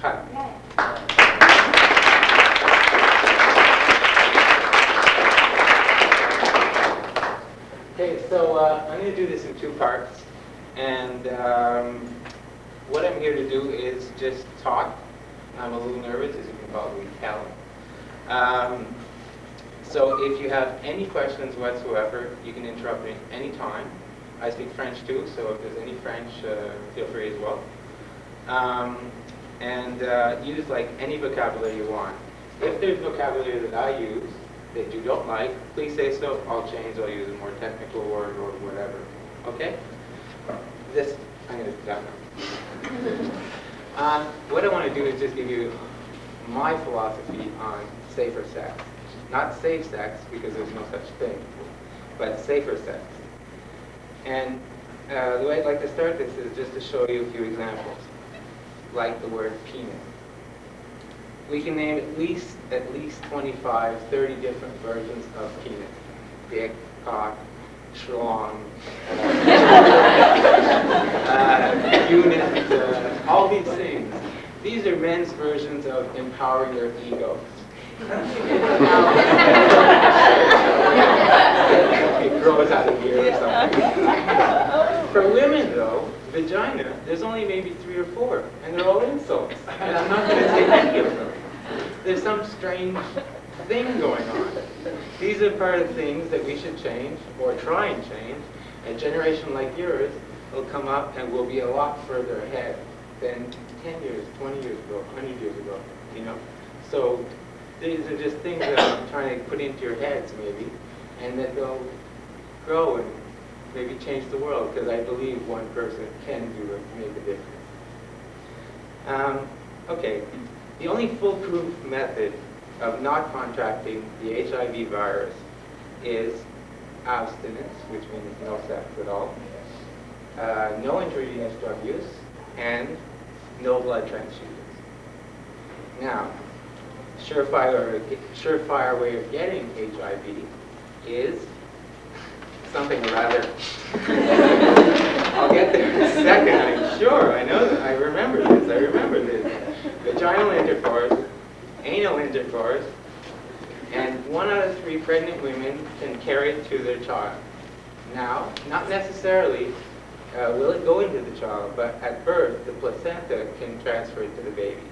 Hi. Okay, so I'm going to do this in two parts, and what I'm here to do is just talk. I'm a little nervous, as you can probably tell. So if you have any questions whatsoever, you can interrupt me any time. I speak French too, so if there's any French, feel free as well. And use like any vocabulary you want. If there's vocabulary that I use that you don't like, please say so. I'll change. I'll use a more technical word or whatever. Okay? This, I'm going to do that now. What I want to do is just give you my philosophy on safer sex. Not safe sex, because there's no such thing, but safer sex. And the way I'd like to start this is just to show you a few examples, like the word penis. We can name at least 25, 30 different versions of penis. Dick, cock, schlong, unit, all these things. These are men's versions of empowering their egos. It grows out of here or something. For women, though, vagina, there's only maybe 3 or 4, and they're all insults. And I'm not going to take any of them. There's some strange thing going on. These are part of things that we should change, or try and change. A generation like yours will come up and will be a lot further ahead than 10 years, 20 years ago, 100 years ago, you know? So these are just things that I'm trying to put into your heads, maybe, and that they'll grow and maybe change the world, because I believe one person can make a difference. Okay, the only foolproof method of not contracting the HIV virus is abstinence, which means no sex at all, no intravenous drug use, and no blood transfusions. Now, surefire way of getting HIV is something rather. I'll get there in a second. I'm sure. I know that. I remember this. Vaginal intercourse, anal intercourse, and 1 out of 3 pregnant women can carry it to their child. Now, not necessarily will it go into the child, but at birth, the placenta can transfer it to the baby.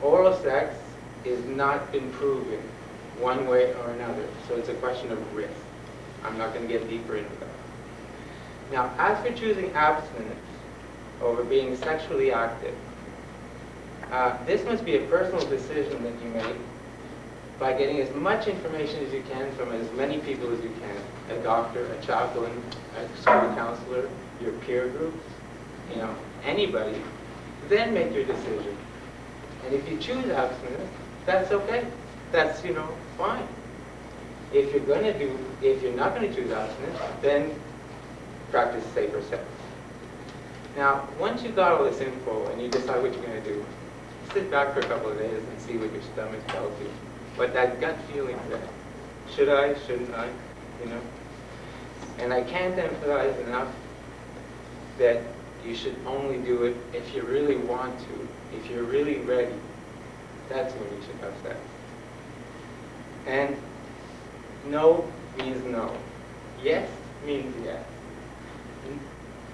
Oral sex is not been proven one way or another, so it's a question of risk. I'm not going to get deeper into that. Now, as for choosing abstinence over being sexually active, this must be a personal decision that you make by getting as much information as you can from as many people as you can. A doctor, a chaplain, a school counselor, your peer groups, you know, anybody. Then make your decision. And if you choose abstinence, that's okay. That's, you know, fine. If you're not going to choose abstinence, then practice safer sex. Now, once you've got all this info and you decide what you're going to do, sit back for a couple of days and see what your stomach tells you. What that gut feeling says. Should I? Shouldn't I? You know? And I can't emphasize enough that you should only do it if you really want to. If you're really ready, that's when you should have sex. And no means no. Yes means yes.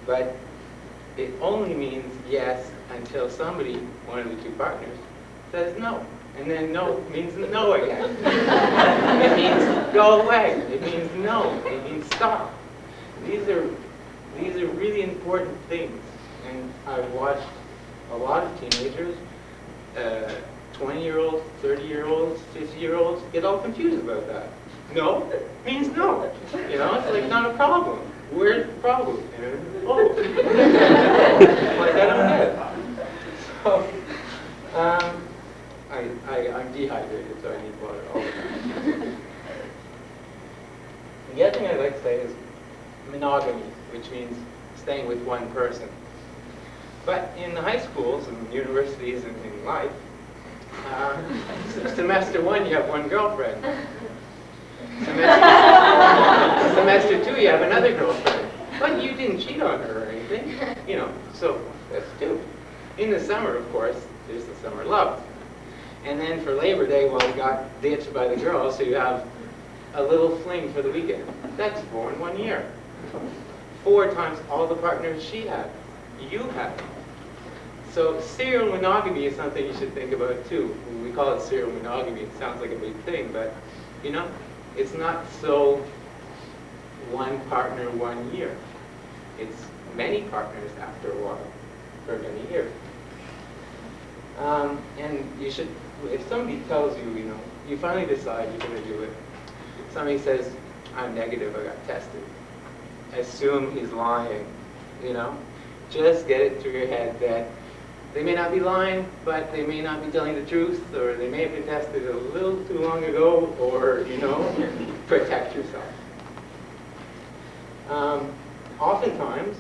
But it only means yes until somebody, one of the two partners, says no. And then no means no again. It means go away. It means no. It means stop. These are really important things. And I've watched a lot of teenagers, 20-year-olds, 30-year-olds, 50-year-olds, get all confused about that. No means no. You know, it's like not a problem. Where's the problem? Oh. Like I don't get it. So, I'm dehydrated, so I need water all the time. The other thing I'd like to say is monogamy, which means staying with one person. But in the high schools and universities and in life, semester 1 you have one girlfriend. Semester 2 you have another girlfriend. But you didn't cheat on her or anything, you know, so that's 2. In the summer, of course, there's the summer love. And then for Labor Day, well, you got ditched by the girls, so you have a little fling for the weekend. That's 4 in 1 year. 4 times all the partners she had, you had. So serial monogamy is something you should think about too. We call it serial monogamy. It sounds like a big thing, but you know, it's not so one partner 1 year. It's many partners after a while, for many years. And you should, if somebody tells you, you know, you finally decide you're going to do it. Somebody says, I'm negative, I got tested. Assume he's lying, you know. Just get it through your head that they may not be lying, but they may not be telling the truth, or they may have been tested a little too long ago, or, you know, protect yourself. Oftentimes,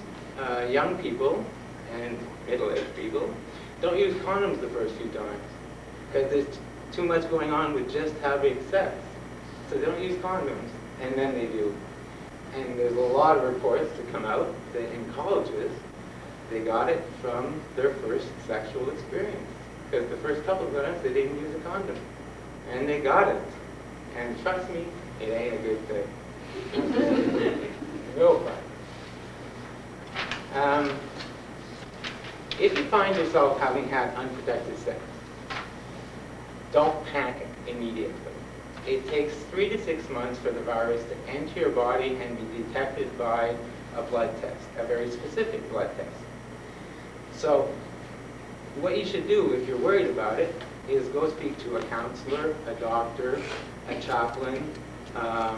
young people and middle-aged people don't use condoms the first few times because there's too much going on with just having sex. So they don't use condoms, and then they do. And there's a lot of reports that come out that in colleges, they got it from their first sexual experience. Because the first couple of times they didn't use a condom. And they got it. And trust me, it ain't a good thing. No fun. If you find yourself having had unprotected sex, don't panic immediately. It takes 3 to 6 months for the virus to enter your body and be detected by a blood test, a very specific blood test. So what you should do if you're worried about it is go speak to a counselor, a doctor, a chaplain, a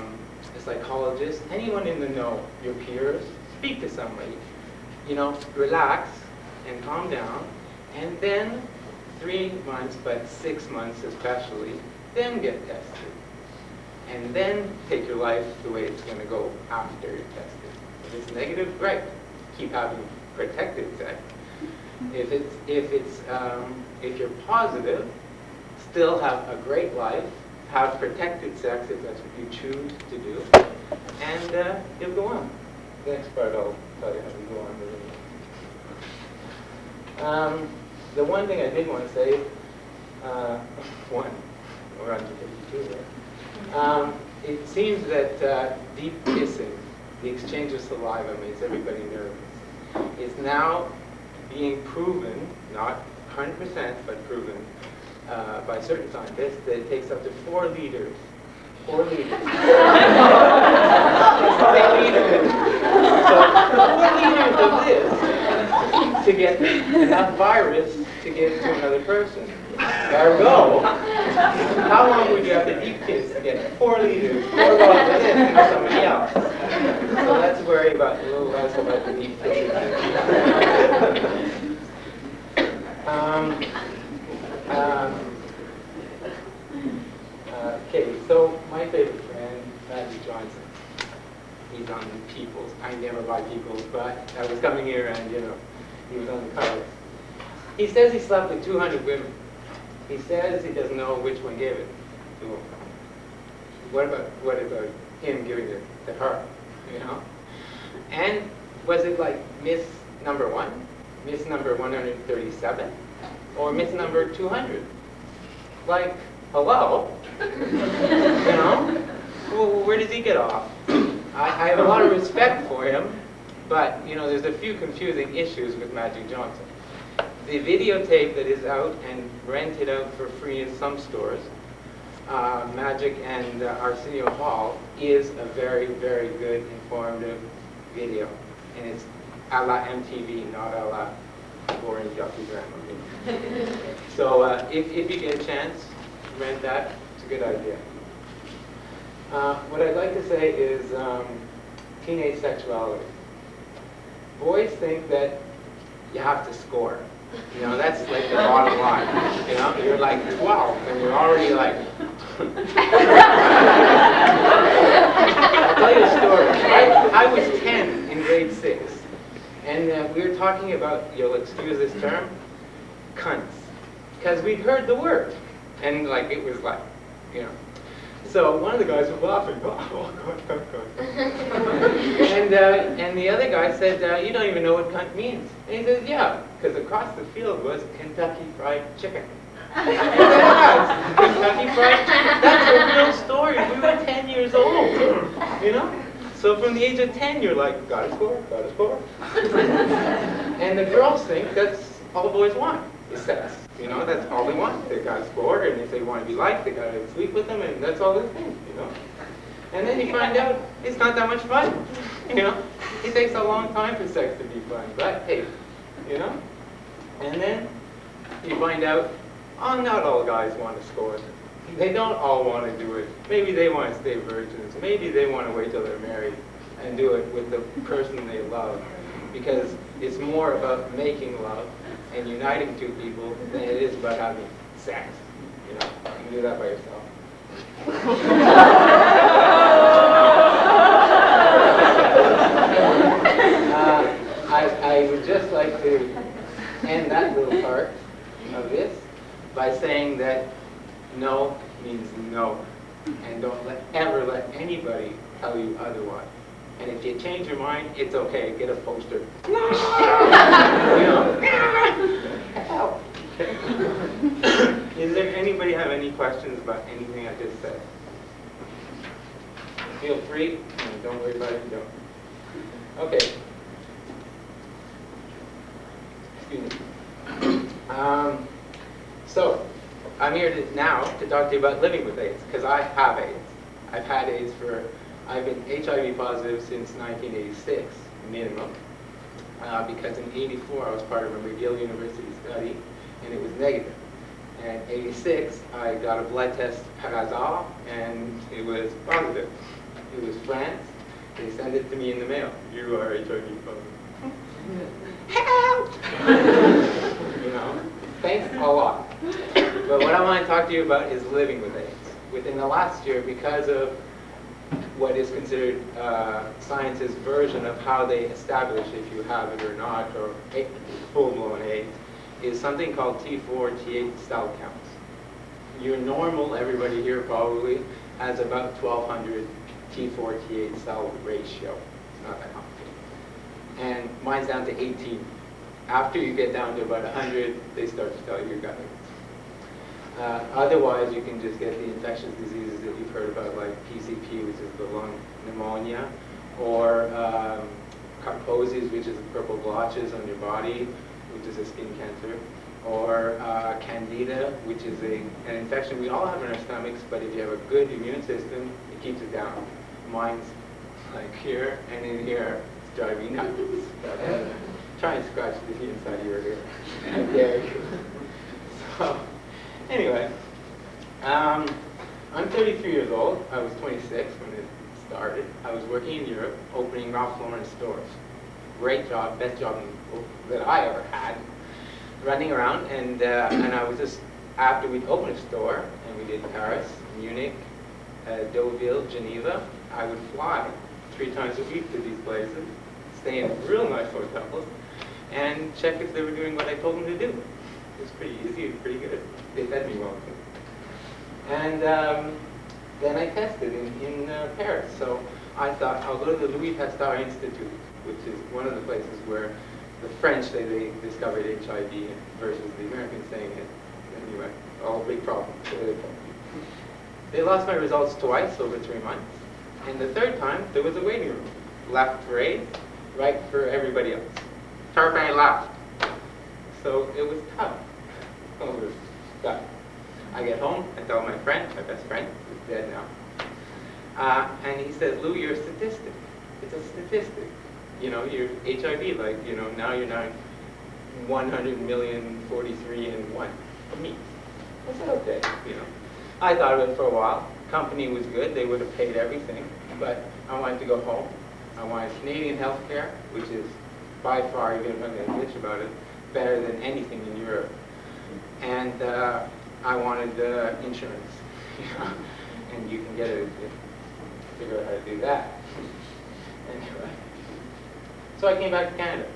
psychologist, anyone in the know, your peers. Speak to somebody. You know, relax and calm down, and then 3 months, but 6 months especially, then get tested. And then take your life the way it's going to go after you're tested. If it's negative, great. Keep having protected sex. If you're positive, still have a great life, have protected sex if that's what you choose to do, and you'll go on. The next part I'll tell you how to go on with it. The one thing I did want to say, we're on to 52, right? It seems that deep kissing, the exchange of saliva, makes everybody nervous. It's now being proven, not 100%, but proven by certain scientists, that it takes up to 4 liters. 4 liters. 4 liters. So 4 liters of this to get enough virus to give to another person. Ergo, how long would you have to deep kiss to get 4 liters, 4 bottles of this into somebody else? So let's worry about a little less about the deep kissing. Okay, so my favorite friend, Matthew Johnson. He's on People's. I never buy People's, but I was coming here and, you know, he was on the cover. He says he slept with 200 women. He says he doesn't know which one gave it to him. What about him giving it to her, you know? And was it like Miss number 1, Miss number 137, or Miss number 200? Like, hello? You know? Well, where does he get off? I have a lot of respect for him, but, you know, there's a few confusing issues with Magic Johnson. The videotape that is out and rented out for free in some stores, Magic and Arsenio Hall, is a very, very good informative video. And it's a la MTV, not a la boring docudrama. So if you get a chance, rent that. It's a good idea. What I'd like to say is teenage sexuality. Boys think that you have to score. You know, that's like the bottom line. You know, you're like 12 and you're already like... I'll tell you a story. I was 10 in grade 6. And we were talking about, you'll excuse this term, cunts. Because we'd heard the word. And like, it was like, you know. So one of the guys was laughing. Oh, God. And the other guy said, you don't even know what cunt means. And he says, yeah, because of across the field was Kentucky Fried Chicken. Yes, Kentucky Fried Chicken. That's a real story. We were 10 years old, you know? So from the age of 10, you're like, gotta score, gotta score. And the girls think that's all the boys want, is sex. You know, that's all they want. They gotta score, and if they want to be liked, they gotta sleep with them, and that's all they think, you know? And then you find out it's not that much fun, you know? It takes a long time for sex to be fun, but hey, you know? And then you find out, oh, not all guys want to score. They don't all want to do it. Maybe they want to stay virgins. Maybe they want to wait till they're married and do it with the person they love. Because it's more about making love and uniting two people than it is about having sex. You know, you can do that by yourself. I would just like to end that little part of this by saying that no means no, and don't ever let anybody tell you otherwise. And if you change your mind, it's okay. Get a poster. No! You know? Help! Is there anybody have any questions about anything I just said? Feel free, and don't worry about it if you don't. Okay. Excuse me. So, I'm here now to talk to you about living with AIDS, because I have AIDS. I've had AIDS I've been HIV positive since 1986, minimum, because in 84 I was part of a McGill University study, and it was negative. And 86, I got a blood test par hasard, and it was positive. It was France. They sent it to me in the mail. You are HIV positive. Help! You know, thanks a lot. But what I want to talk to you about is living with AIDS. Within the last year, because of what is considered science's version of how they establish if you have it or not, or full-blown AIDS, is something called T4, T8 cell counts. Your normal, everybody here probably, has about 1,200 T4, T8 cell ratio. It's not that complicated. And mine's down to 18. After you get down to about 100, they start to tell you you've got AIDS. Otherwise, you can just get the infectious diseases that you've heard about, like PCP, which is the lung pneumonia, or Kaposi's, which is the purple blotches on your body, which is a skin cancer, or Candida, which is an infection we all have in our stomachs, but if you have a good immune system, it keeps it down. Mine's like here and in here. It's driving me nuts. Try and scratch the inside of your ear. There you go. So, anyway, I'm 33 years old. I was 26 when it started. I was working in Europe, opening Ralph Lauren stores. Great job, best job that I ever had. Running around, and I was just, after we'd opened a store, and we did Paris, Munich, Deauville, Geneva, I would fly 3 times a week to these places, stay in real nice hotels, and check if they were doing what I told them to do. It was pretty easy, it was pretty good. They fed me well too. And then I tested in Paris. So I thought I'll go to the Louis Pasteur Institute, which is one of the places where the French say they discovered HIV versus the Americans saying it. Anyway, all big problems. They lost my results twice over 3 months. And the third time, there was a waiting room. Left for AIDS, right for everybody else. Turpin left. So it was tough. It was tough. I get home, I tell my friend, my best friend, who's dead now. And he says, Lou, you're a statistic. It's a statistic. You know, you're HIV, like, you know, now you're not 100,043 and 1 for me. I said, okay, you know. I thought of it for a while. Company was good, they would have paid everything, but I wanted to go home. I wanted Canadian health care, which is by far, even if I'm going to bitch about it, better than anything in Europe. And I wanted insurance, you know, and you can get it if you figure out how to do that. Anyway. So I came back to Canada.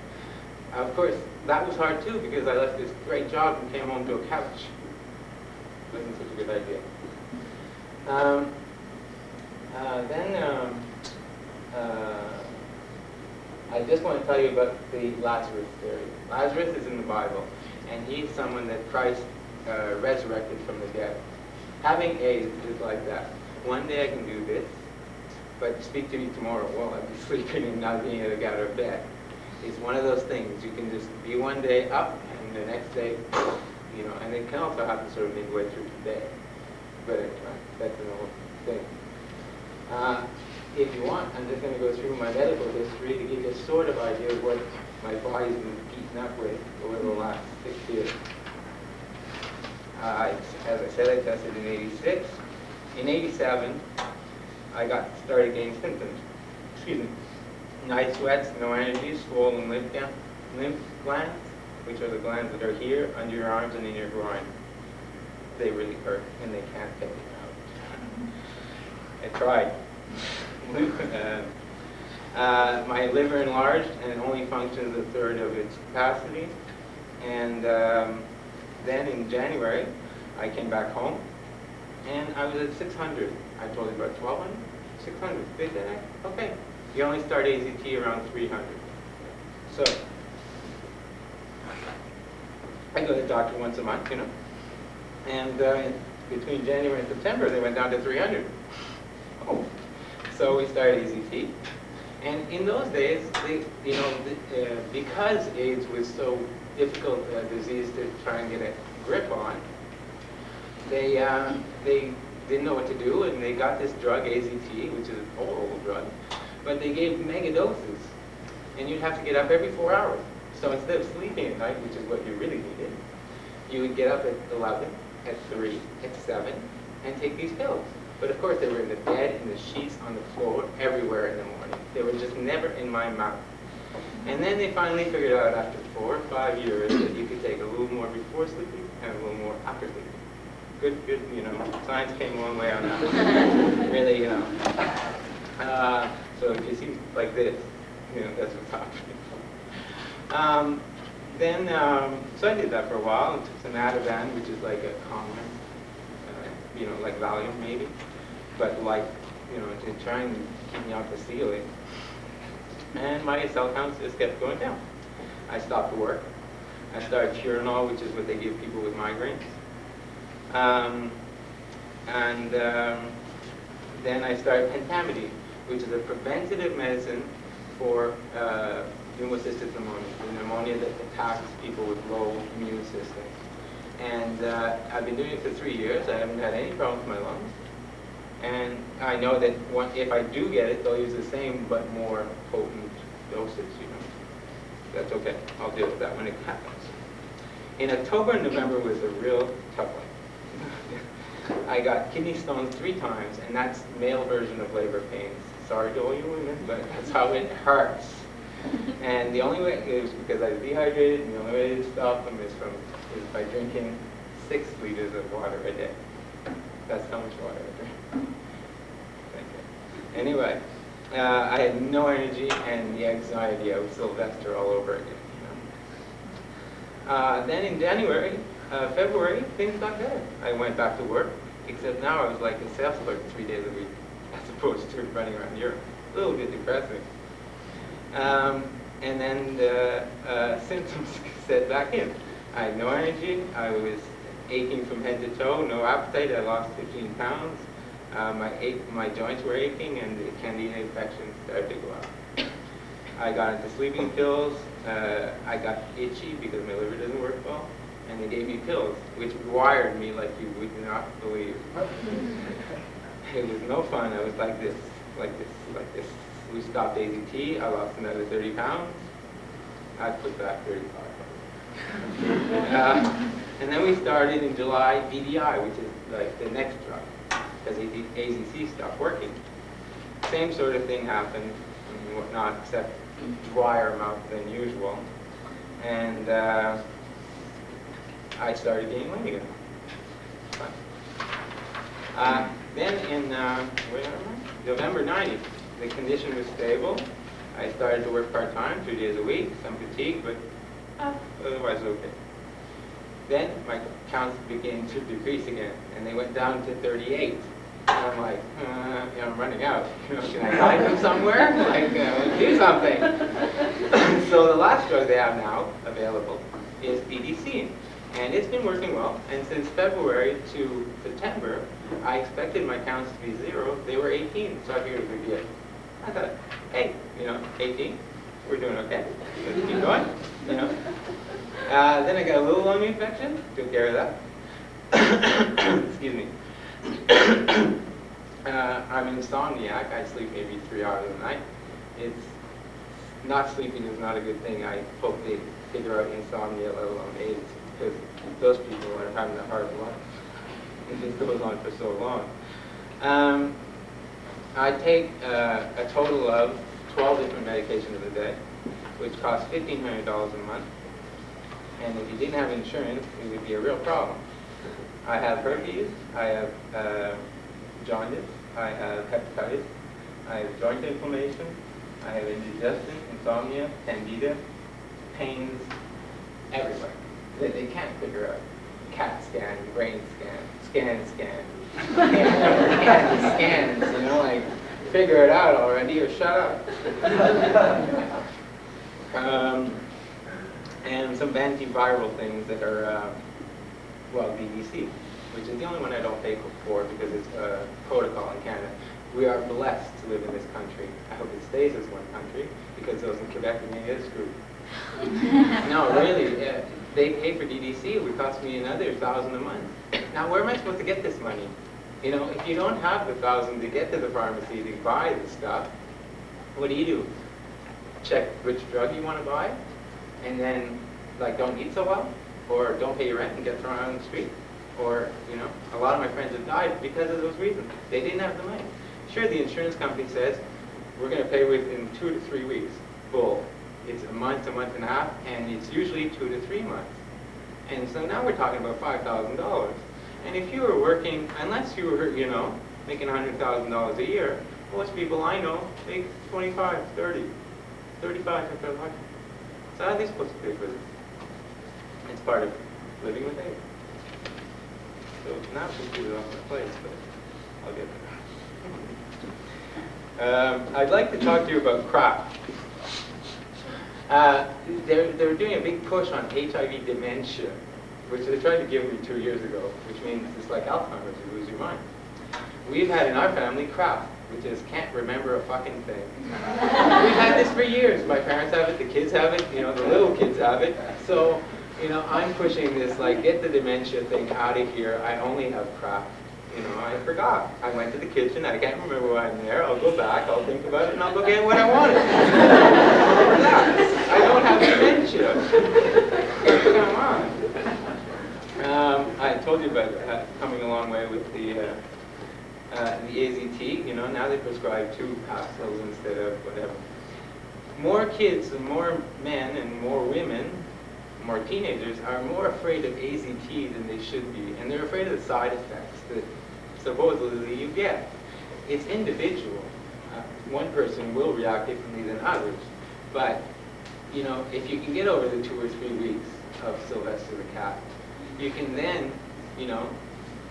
Of course, that was hard too because I left this great job and came home to a couch. Wasn't such a good idea. I just want to tell you about the Lazarus theory. Lazarus is in the Bible, and he's someone that Christ resurrected from the dead. Having AIDS is like that. One day I can do this, but speak to me tomorrow. Well, I'll be sleeping and not being able to get out of bed. It's one of those things. You can just be one day up, and the next day, you know, and it can also happen sort of midway through the day. But that's an old thing. If you want, I'm just going to go through my medical history to give you a sort of idea of what my body's been beaten up with over the last 6 years. As I said, I tested in 86. In 87, I got started getting symptoms. Excuse me. Night sweats, no energy, swollen lymph glands, which are the glands that are here, under your arms and in your groin. They really hurt, and they can't take it out. I tried. My liver enlarged, and it only functions a third of its capacity. And then in January, I came back home, and I was at 600. I told you about 1,200? 600. Big day? Okay. You only start AZT around 300. So, I go to the doctor once a month, you know. And between January and September, they went down to 300. Oh. So we started AZT. And in those days, because AIDS was so difficult a disease to try and get a grip on, they didn't know what to do, and they got this drug, AZT, which is an old drug, but they gave mega doses, and you'd have to get up every 4 hours. So instead of sleeping at night, which is what you really needed, you would get up at 11, at 3, at 7, and take these pills. But of course, they were in the bed, in the sheets, on the floor, everywhere in the morning. They were just never in my mouth. And then they finally figured out after 4 or 5 years that you could take a little more before sleeping and a little more after sleeping. Good, you know, science came a long way on that. Really, you know. So if you see like this, you know, that's what's happening. So I did that for a while, and took some Ativan, which is like a calmant, you know, like Valium maybe, but like, you know, to try and keep me off the ceiling. And my cell counts just kept going down. I stopped work. I started Curanol, which is what they give people with migraines. Then I started pentamidine, which is a preventative medicine for pneumocystis pneumonia, the pneumonia that attacks people with low immune systems. And I've been doing it for 3 years. I haven't had any problems with my lungs. And I know that if I do get it, they'll use the same but more potent dosage, you know. That's okay. I'll deal with that when it happens. In October and November was a real tough one. I got kidney stones 3 times, and that's the male version of labor pains. Sorry to all you women, but that's how it hurts. And the only way is because I was dehydrated, and the only way to stop them is by drinking 6 liters of water a day. That's how much water I drink. Thank you. Anyway, I had no energy and the anxiety. I was Sylvester all over again. You know? Then in February, things got better. I went back to work, except now I was like a sales clerk 3 days a week, as opposed to running around Europe. A little bit depressing. And then the symptoms set back in. I had no energy. I was aching from head to toe, no appetite. I lost 15 pounds. My joints were aching, and the candida infection started to go up. I got into sleeping pills. I got itchy because my liver doesn't work well, and they gave me pills, which wired me like you would not believe. It was no fun. I was like this, like this, like this. We stopped AZT. I lost another 30 pounds. I put back 35 pounds. And then we started in July BDI, which is like the next drug, because AZT stopped working. Same sort of thing happened and whatnot, except drier mouth than usual. And I started gaining weight again. Then in November 90, the condition was stable. I started to work part-time, 2 days a week, some fatigue, but otherwise okay. Then my counts began to decrease again, and they went down to 38. And I'm like, I'm running out. Can I hide them somewhere? Like, do something. So the last drug they have now available is BDC. And it's been working well. And since February to September, I expected my counts to be 0. They were 18, so I figured it would be it. I thought, hey, 18, we're doing okay. Let's keep going, Then I got a little lung infection. Took care of that. Excuse me. I'm insomniac. I sleep maybe 3 hours a night. It's not sleeping is not a good thing. I hope they figure out insomnia, let alone AIDS, because those people are having a hard life. It just goes on for so long. I take a total of 12 different medications a day, which costs $1,500 a month. And if you didn't have insurance, it would be a real problem. I have herpes, I have jaundice, I have hepatitis, I have joint inflammation, I have indigestion, insomnia, candida, pains everywhere that they can't figure out. CAT scan, brain scan, scan, scans, like figure it out already or shut up. And some antiviral things that are, BDC, which is the only one I don't pay for because it's a protocol in Canada. We are blessed to live in this country. I hope it stays as one country because those in Quebec are maybe screwed. No, really, they pay for DDC. It would cost me another $1,000 a month. Now, where am I supposed to get this money? If you don't have the $1,000 to get to the pharmacy to buy the stuff, what do? Check which drug you want to buy, and then, don't eat so well, or don't pay your rent and get thrown out on the street, or, a lot of my friends have died because of those reasons. They didn't have the money. Sure, the insurance company says, we're going to pay within 2 to 3 weeks. Bull. It's a month and a half, and it's usually 2 to 3 months. And so now we're talking about $5,000. And if you were working, unless you were, making $100,000 a year, most people I know make 25, 30, 35 if they're lucky. So how are they supposed to pay for this? It's part of living with AIDS. So now we put it off my plate, but I'll get there. I'd like to talk to you about craft. They're doing a big push on HIV dementia, which they tried to give me 2 years ago, which means it's like Alzheimer's, you lose your mind. We've had in our family craft, which is can't remember a fucking thing. We've had this for years. My parents have it, the kids have it, the little kids have it. So, I'm pushing this, get the dementia thing out of here. I only have craft. I forgot. I went to the kitchen. I can't remember why I'm there. I'll go back. I'll think about it, and I'll go get what I wanted. I don't have dementia. Come on. I told you about coming a long way with the AZT. Now they prescribe 2 capsules instead of whatever. More kids and more men and more women, more teenagers, are more afraid of AZT than they should be, and they're afraid of the side effects that supposedly you get. It's individual. One person will react differently than others, but if you can get over the 2 or 3 weeks of Sylvester the cat, you can then,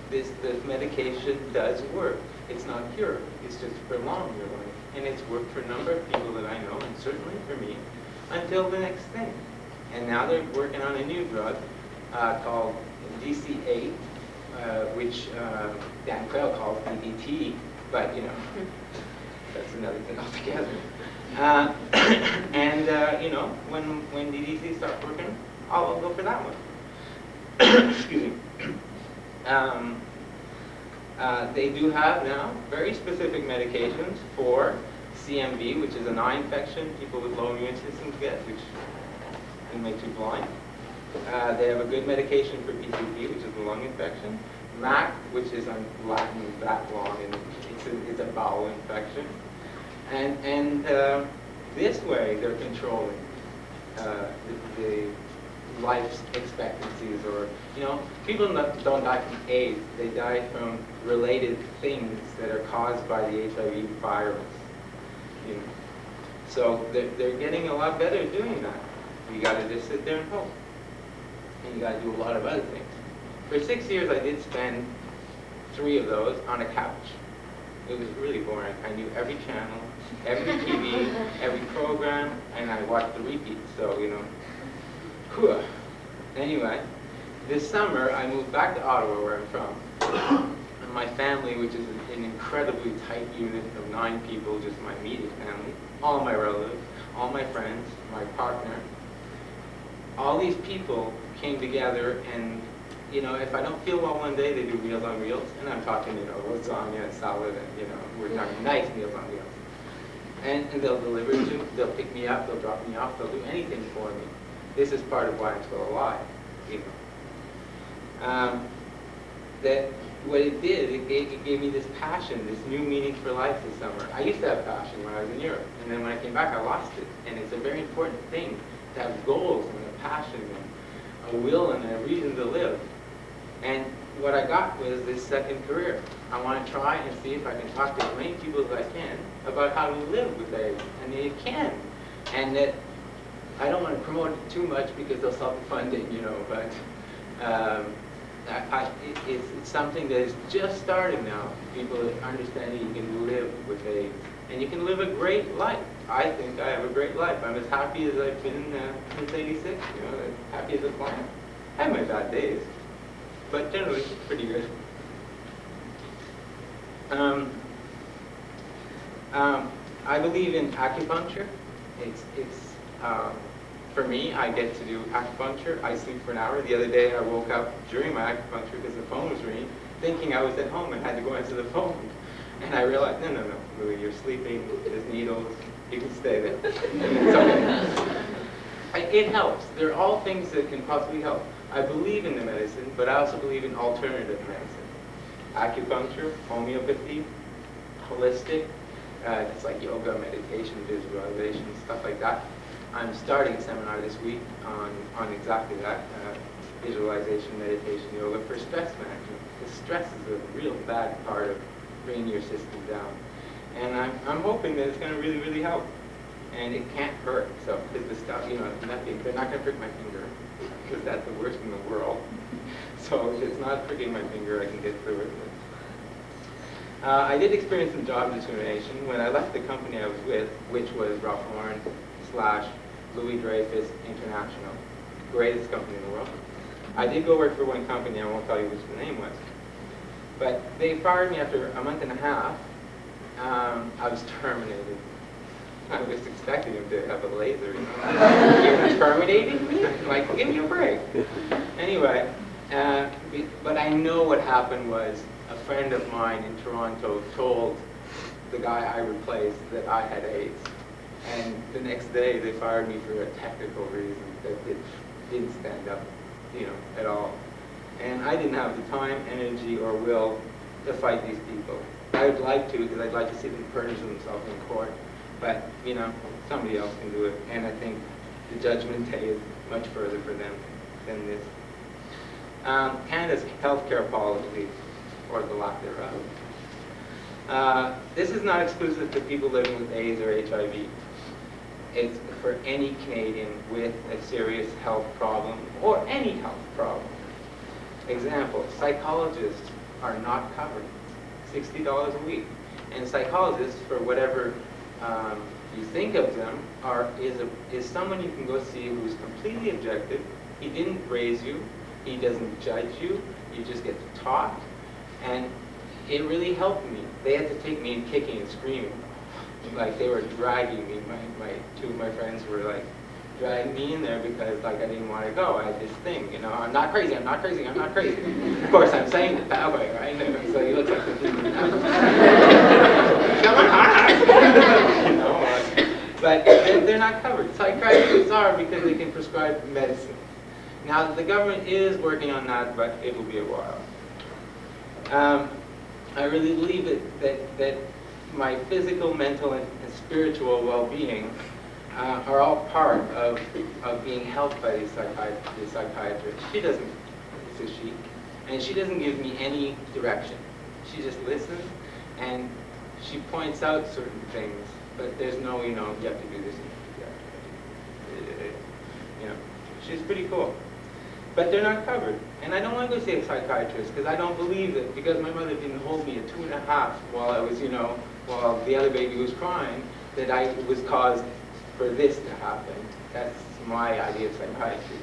this medication does work. It's not cure. It's just prolong your life, and it's worked for a number of people that I know, and certainly for me, until the next thing. And now they're working on a new drug called DC8, which Dan Quayle calls DDT, but that's another thing altogether. When DDT starts working, I'll go for that one. Excuse me. They do have now very specific medications for CMV, which is an eye infection people with low immune systems get, which can make you blind. They have a good medication for PCP, which is a lung infection. MAC, which is on Latin that long, and it's a bowel infection. And this way they're controlling the life expectancies, or people don't die from AIDS. They die from related things that are caused by the HIV virus. So they're getting a lot better at doing that. You got to just sit there and hope, and you got to do a lot of other things. For 6 years, I did spend 3 of those on a couch It was really boring. I knew every channel, every TV, every program, and I watched the repeats. So, you know, whew. Anyway, this summer I moved back to Ottawa, where I'm from. And my family, which is an incredibly tight unit of 9 people, just my immediate family, all my relatives, all my friends, my partner, all these people came together, and you know, if I don't feel well one day, they do Meals on Wheels, and I'm talking, you know, lasagna and salad, and you know, we're talking nice Meals on Wheels. And they'll deliver it to me, they'll pick me up, they'll drop me off, they'll do anything for me. This is part of why I'm still alive, you know. That what it did, it gave me this passion, this new meaning for life this summer. I used to have passion when I was in Europe, and then when I came back, I lost it. And it's a very important thing to have goals and a passion and a will and a reason to live. And what I got was this second career. I want to try and see if I can talk to as many people as I can about how to live with AIDS. And you can. And that I don't want to promote it too much because they'll self-fund it, you know, but it's something that is just starting now. People understanding you can live with AIDS. And you can live a great life. I think I have a great life. I'm as happy as I've been since '86, you know, as happy as a clam. I have my bad days, but generally it's pretty good. I believe in acupuncture. For me, I get to do acupuncture. I sleep for an hour. The other day I woke up during my acupuncture because the phone was ringing, thinking I was at home and had to go answer the phone. And I realized, no, Louis, you're sleeping, there's needles, you can stay there. It's okay. It helps. They're all things that can possibly help. I believe in the medicine, but I also believe in alternative medicine. Acupuncture, homeopathy, holistic, it's like yoga, meditation, visualization, stuff like that. I'm starting a seminar this week on exactly that, visualization, meditation, yoga for stress management. Because stress is a real bad part of bringing your system down. And I'm hoping that it's going to really, really help. And it can't hurt. So, because the stuff, you know, nothing, they're not going to prick my finger, because that's the worst in the world. So if it's not pricking my finger, I can get through it. I did experience some job discrimination when I left the company I was with, which was Ralph Lauren / Louis Dreyfus International, greatest company in the world. I did go work for one company, I won't tell you which the name was. But they fired me after a month and a half. I was terminated. I was expecting him to have a laser, you know. You're terminating me? Like, give me a break. Anyway, but I know what happened was a friend of mine in Toronto told the guy I replaced that I had AIDS. And the next day they fired me for a technical reason that it didn't stand up, you know, at all. And I didn't have the time, energy, or will to fight these people. I would like to, because I'd like to see them purge themselves in court. But, you know, somebody else can do it. And I think the judgment day is much further for them than this. Canada's healthcare policy, or the lack thereof. This is not exclusive to people living with AIDS or HIV. It's for any Canadian with a serious health problem, or any health problem. Example, psychologists are not covered. $60 a week. And psychologists, for whatever you think of them, is someone you can go see who's completely objective. He didn't raise you. He doesn't judge you. You just get to talk. And it really helped me. They had to take me in kicking and screaming. Like, they were dragging me. Two of my friends were like dragging me in there because like I didn't want to go. I had this thing, you know, I'm not crazy, I'm not crazy, I'm not crazy. Of course, I'm saying it that way, right? So you look like completely nuts. You know, but they're not covered. Psychiatrists are because they can prescribe medicine. Now, the government is working on that, but it will be a while. I really believe that my physical, mental, and spiritual well-being are all part of being helped by the psychiatrist. She doesn't, it's a she, and she doesn't give me any direction. She just listens, and she points out certain things, but there's no, you know, you have to do this, you know, she's pretty cool. but they're not covered. And I don't want to go see a psychiatrist because I don't believe that because my mother didn't hold me at 2.5 while I was, while the other baby was crying, that I was caused for this to happen. That's my idea of psychiatry.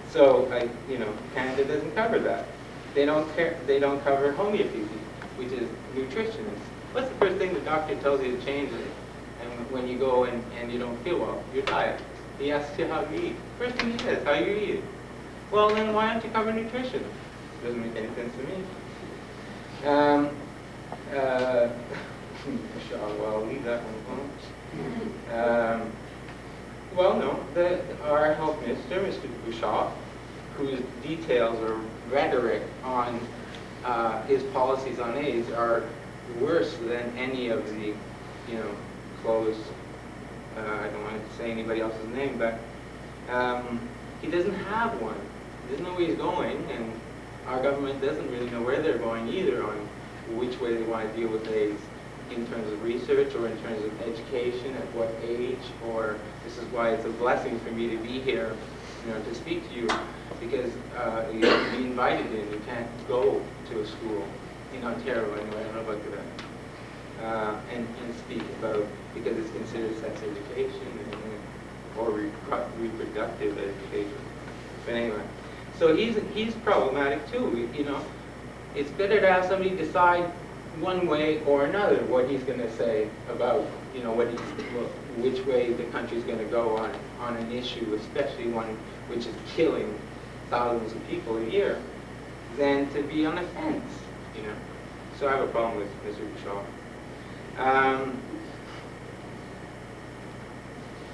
So, Canada doesn't cover that. They don't cover homeopathy, which is nutritionists. What's the first thing the doctor tells you to change it? And when you go and you don't feel well, your diet. He asks you how you eat. First thing he says, how you eat. Well, then why don't you cover nutrition? Doesn't make any sense to me. Well, leave that one alone. Well, no, our health minister, Mr. Bouchard, whose details or rhetoric on his policies on AIDS are worse than any of the, closed, I don't want to say anybody else's name, but he doesn't have one. He doesn't know where he's going, and our government doesn't really know where they're going either on which way they want to deal with AIDS in terms of research or in terms of education, at what age, or this is why it's a blessing for me to be here, to speak to you, because you have to be invited in. You can't go to a school in Ontario anyway, I don't know about Quebec, and speak about, because it's considered sex education or reproductive education. But anyway, so he's problematic too. It's better to have somebody decide one way or another what he's going to say about which way the country's going to go on an issue, especially one which is killing thousands of people a year, than to be on a fence. So I have a problem with Mr. Bouchard.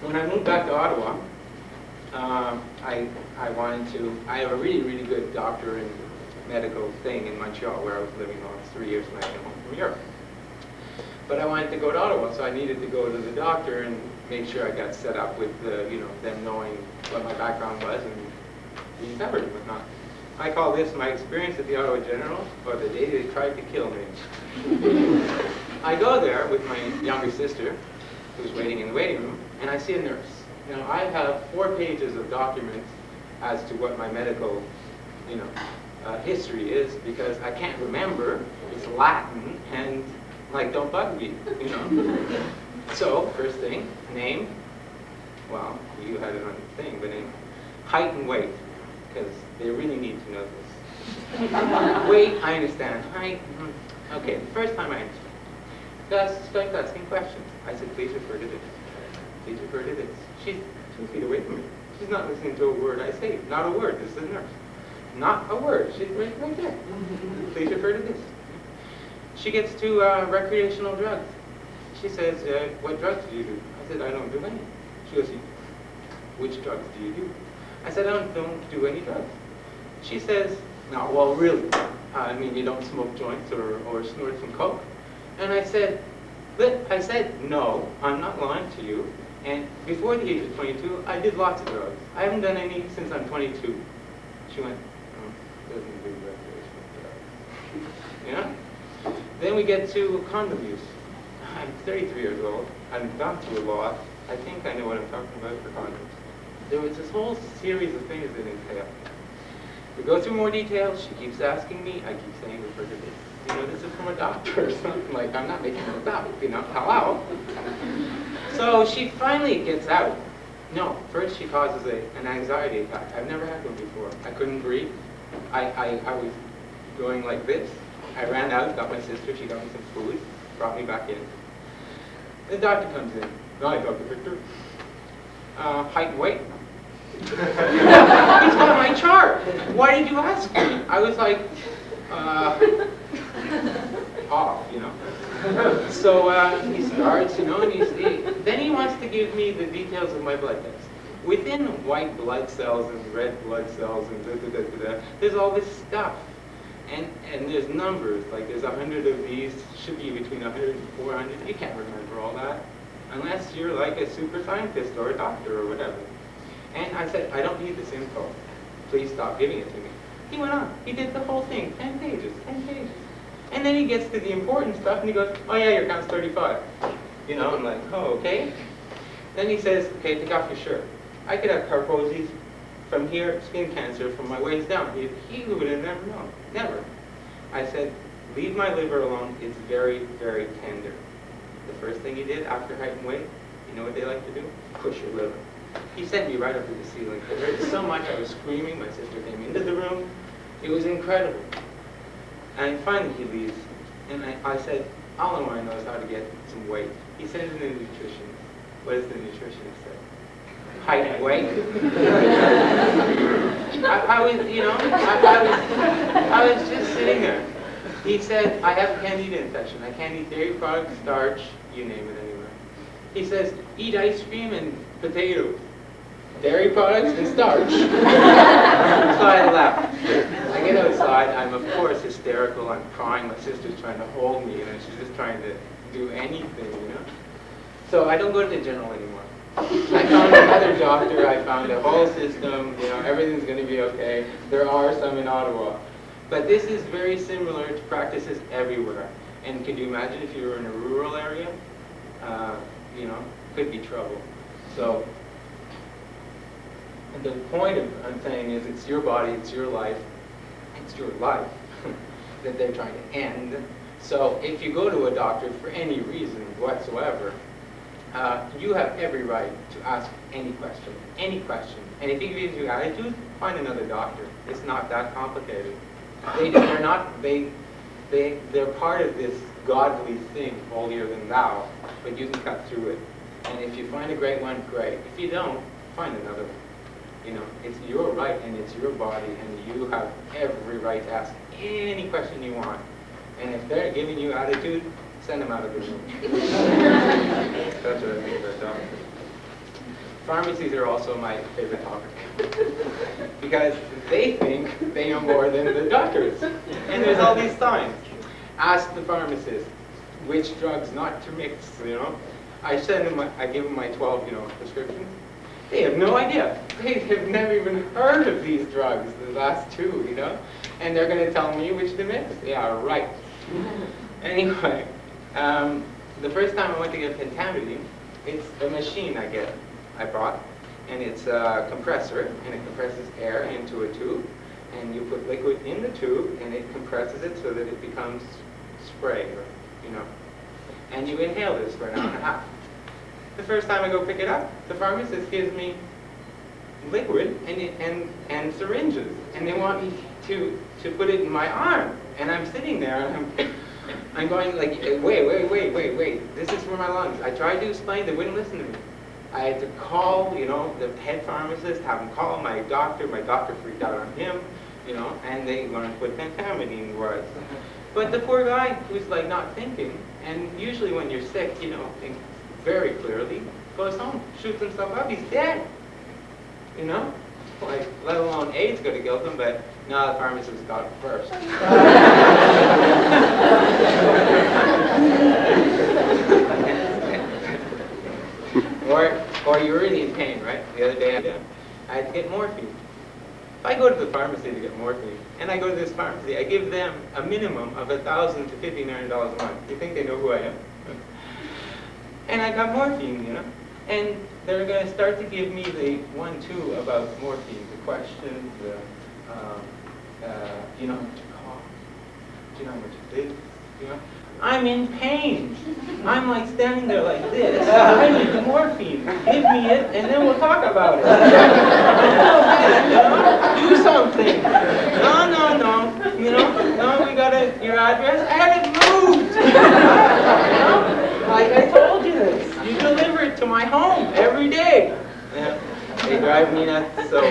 When I moved back to Ottawa, I have a really, really good doctor in medical thing in Montreal where I was living the last 3 years when I came home from Europe. But I wanted to go to Ottawa, so I needed to go to the doctor and make sure I got set up with them knowing what my background was and being covered and whatnot. I call this my experience at the Ottawa General, or the day they tried to kill me. I go there with my younger sister, who's waiting in the waiting room, and I see a nurse. Now, I have 4 pages of documents as to what my medical, history is, because I can't remember. It's Latin, and don't bug me, So, first thing, name. Well, you had it on the thing, but name. Height and weight, because they really need to know this. Weight, I understand. Height, okay, the first time I understand. Just start asking questions. I said, please refer to this. Please refer to this. She's 2 feet away from me. She's not listening to a word I say. Not a word. This is a nurse. Not a word. She's right there. Please refer to this. She gets to recreational drugs. She says, what drugs do you do? I said, I don't do any. She goes, which drugs do you do? I said, I don't do any drugs. She says, no, well, really? You don't smoke joints or snort some coke? And I said, no, I'm not lying to you. And before the age of 22, I did lots of drugs. I haven't done any since I'm 22. She went, doesn't do recreational drugs. Then we get to condom use. I'm 33 years old. I've gone through a lot. I think I know what I'm talking about for condoms. There was this whole series of things that entail. We go through more details. She keeps asking me. I keep saying, refer to this. This is from a doctor or something. I'm not making this up. Hello. So she finally gets out. No, first she causes an anxiety attack. I've never had one before. I couldn't breathe. I was going like this. I ran out, got my sister. She got me some food, brought me back in. The doctor comes in. Hi, Dr. Victor. Height and weight. He's got my chart. Why did you ask me? I was like, off, So he starts, and then he wants to give me the details of my blood test. Within white blood cells and red blood cells and there's all this stuff. And there's numbers, there's 100 of these, should be between 100 and 400. You can't remember all that unless you're like a super scientist or a doctor or whatever. And I said, I don't need this info. Please stop giving it to me. He went on. He did the whole thing, 10 pages, 10 pages. And then he gets to the important stuff and he goes, oh yeah, your count's 35. I'm like, oh, okay. Then he says, okay, take off your shirt. I could have Carposies. from here, skin cancer from my waist down. He would have never known, never. I said, leave my liver alone, it's very, very tender. The first thing he did after height and weight, you know what they like to do? Push your liver. He sent me right up to the ceiling. It hurt so much, I was screaming. My sister came into the room. It was incredible. And finally he leaves. And I said, all I want to know is how to get some weight. He sends in a nutritionist. What does the nutritionist say? Height and weight. I was just sitting there. He said, I have a candida infection. I can't eat dairy products, starch, you name it anywhere. He says, eat ice cream and potatoes. Dairy products and starch. So I left. I get outside. I'm, of course, hysterical. I'm crying. My sister's trying to hold me, and she's just trying to do anything, you know? So I don't go to the general anymore. I found another doctor. I found a whole system. You know, everything's going to be okay. There are some in Ottawa. But this is very similar to practices everywhere. And can you imagine if you were in a rural area? You know, could be trouble. So the point I'm saying is it's your body, it's your life that they're trying to end. So if you go to a doctor for any reason whatsoever, you have every right to ask any question. And if he gives you attitude, find another doctor. It's not that complicated. They're part of this godly thing, holier than thou, but you can cut through it. And if you find a great one, great. If you don't, find another one. You know, it's your right and it's your body, and you have every right to ask any question you want. And if they're giving you attitude, send them out of the room. That's what I think about doctors. Pharmacies are also my favorite topic because they think they know more than the doctors. And there's all these signs. Ask the pharmacist which drugs not to mix, you know. I give them my 12, prescriptions. They have no idea. They have never even heard of these drugs, the last two, you know. And they're going to tell me which to mix. Yeah, right. Anyway, the first time I went to get pentamidine, it's a machine I bought, and it's a compressor, and it compresses air into a tube, and you put liquid in the tube, and it compresses it so that it becomes spray, and you inhale this for an hour and a half. The first time I go pick it up, the pharmacist gives me liquid and syringes, and they want me to put it in my arm, and I'm sitting there, and I'm going like, wait, this is for my lungs. I tried to explain, they wouldn't listen to me. I had to call, the head pharmacist, have him call my doctor freaked out on him, and they learned what pentamidine was. But the poor guy who's like not thinking, and usually when you're sick, think very clearly, goes home, shoots himself up, he's dead. Like, let alone AIDS could have killed him, but no, the pharmacist got it first. Or you're really in pain, right? The other day I had to get morphine. If I go to the pharmacy to get morphine, and I go to this pharmacy, I give them a minimum of $1,000 to $1,500 a month. You think they know who I am? And I got morphine, And they're going to start to give me the 1-2 about morphine, the questions, how much it costs, do you know how much it is, I'm in pain. I'm like standing there like this. I need the morphine. Give me it, and then we'll talk about it. Do something. No. No, we got your address. I had it moved. Like I told you this. You deliver it to my home every day. Yeah. They drive me nuts. So,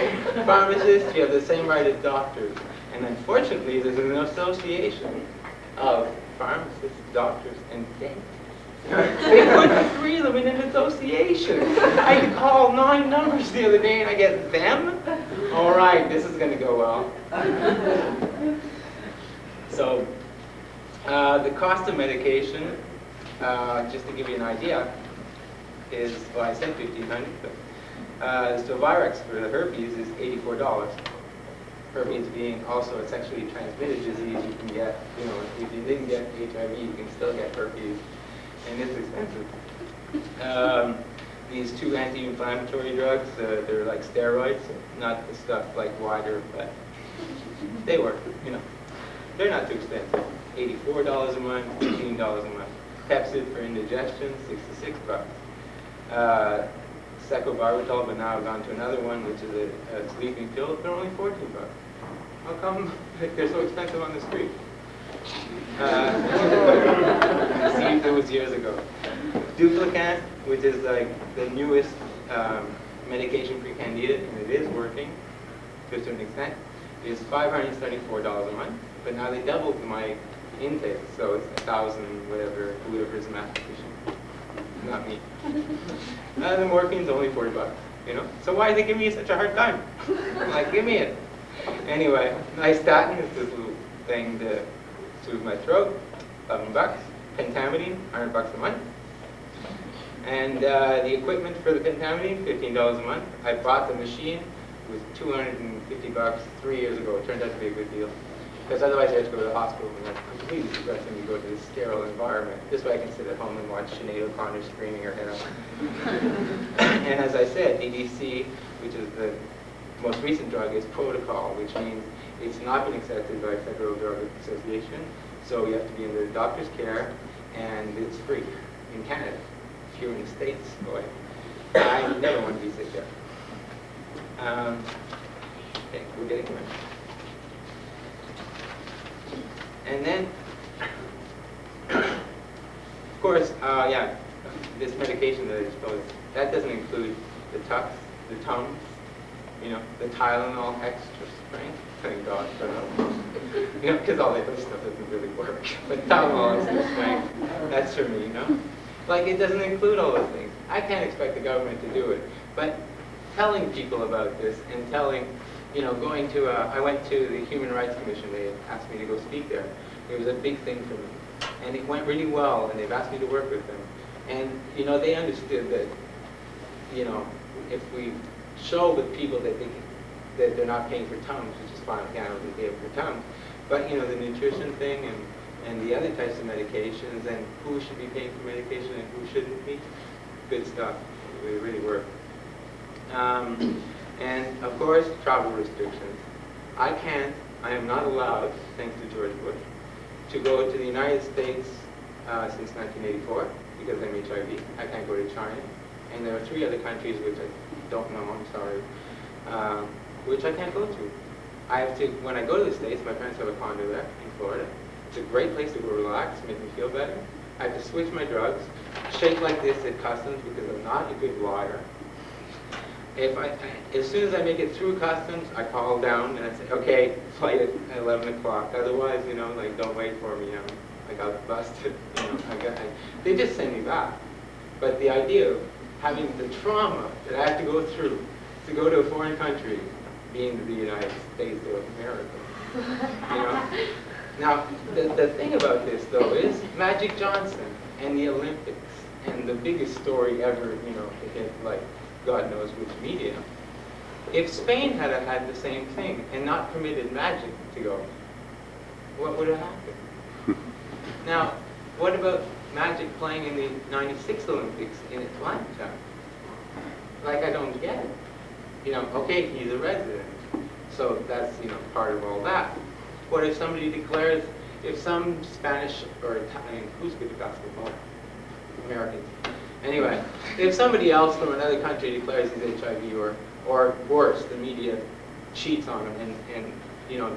pharmacists, you have the same right as doctors. And unfortunately, there's an association of pharmacists, doctors, and dentists. They put 3 of them in an association. I call 9 numbers the other day and I get them. All right, this is going to go well. So, the cost of medication, just to give you an idea, is, well, I said $1,500, but so Virex for the herpes is $84. Herpes being also a sexually transmitted disease, you can get, if you didn't get HIV, you can still get herpes, and it's expensive. these two anti-inflammatory drugs. They're like steroids, not the stuff like wider, but they work, you know. They're not too expensive. $84 a month, $15 a month. Pepsid for indigestion, $66. Secobarbital, but now I've gone to another one, which is a sleeping pill. They're only $14. How come they're so expensive on the street? See, it was years ago. Duplicant, which is like the newest medication for candida, and it is working to a certain extent, is $574 a month. But now they doubled my intake, so it's 1,000 whatever, whoever's mathematician. Not me. The morphine's only $40, you know? So why are they giving me such a hard time? I'm like, give me it. Anyway, nystatin is this little thing to soothe my throat, $11. Pentamidine, $100 a month. And the equipment for the pentamidine, $15 a month. I bought the machine. It was $250 3 years ago. It turned out to be a good deal. Because otherwise I had to go to the hospital, and that's completely depressing to go to this sterile environment. This way I can sit at home and watch Sinead O'Connor screaming her head off. And as I said, DDC, which is the most recent drug, is protocol, which means it's not been accepted by Federal Drug Association, so you have to be under the doctor's care, and it's free in Canada. If you're in the States, boy, I never want to be sick there. Okay, we're getting there. And then, of course, yeah, this medication that I just told you, that doesn't include the Tux, the Tums, you know, the Tylenol extra strength. Thank God for that. You know, because all that other stuff doesn't really work. But Tylenol extra strength, that's for me, you know. Like, it doesn't include all those things. I can't expect the government to do it. But telling people about this and telling, you know, going to, I went to the Human Rights Commission. They asked me to go speak there. It was a big thing for me. And it went really well, and they've asked me to work with them. And, you know, they understood that, you know, if we show with people that they're not paying for Tums, which is fine, I don't think they pay for Tums, but, you know, the nutrition thing and the other types of medications and who should be paying for medication and who shouldn't be, good stuff. It really worked. And, of course, travel restrictions. I am not allowed, thanks to George Bush, to go to the United States since 1984 because I'm HIV. I can't go to China. And there are 3 other countries which I don't know, I'm sorry, which I can't go to. I have to, when I go to the States, my parents have a condo there in Florida. It's a great place to go relax, make me feel better. I have to switch my drugs, shake like this at customs because I'm not a good liar. As soon as I make it through customs, I call down and I say, okay, flight at 11 o'clock. Otherwise, you know, like, don't wait for me. I got busted. You know, they just send me back. But the idea of having the trauma that I have to go through to go to a foreign country, being the United States of America, you know. Now, the thing about this, though, is Magic Johnson and the Olympics and the biggest story ever, you know, to hit, like, God knows which media. If Spain had had the same thing and not permitted Magic to go, what would have happened? Now, what about Magic playing in the '96 Olympics in Atlanta? Like, I don't get it. You know, okay, he's a resident, so that's, you know, part of all that. What if somebody declares, if some Spanish or Italian, who's good at basketball? Americans. Anyway, if somebody else from another country declares he's HIV, or worse, the media cheats on him and you know,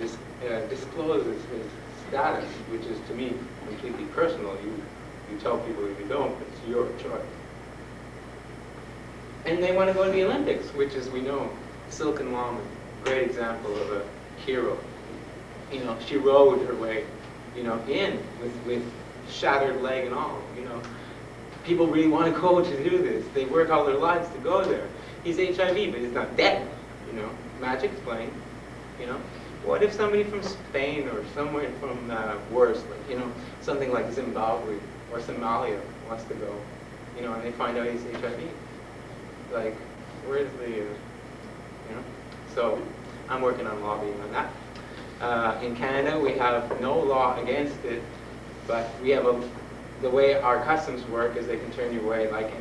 discloses his status, which is to me completely personal. You tell people if you don't, it's your choice. And they want to go to the Olympics, which is, we know, Silken Lama, great example of a hero. You know, she rode her way, you know, in with shattered leg and all, you know. People really want to go to do this. They work all their lives to go there. He's HIV, but he's not dead, you know. Magic's playing, you know. What if somebody from Spain or somewhere from worse, like, you know, something like Zimbabwe or Somalia wants to go, you know, and they find out he's HIV? Like, where's the, you know? So I'm working on lobbying on that. In Canada, we have no law against it, but we have a the way our customs work is they can turn you away like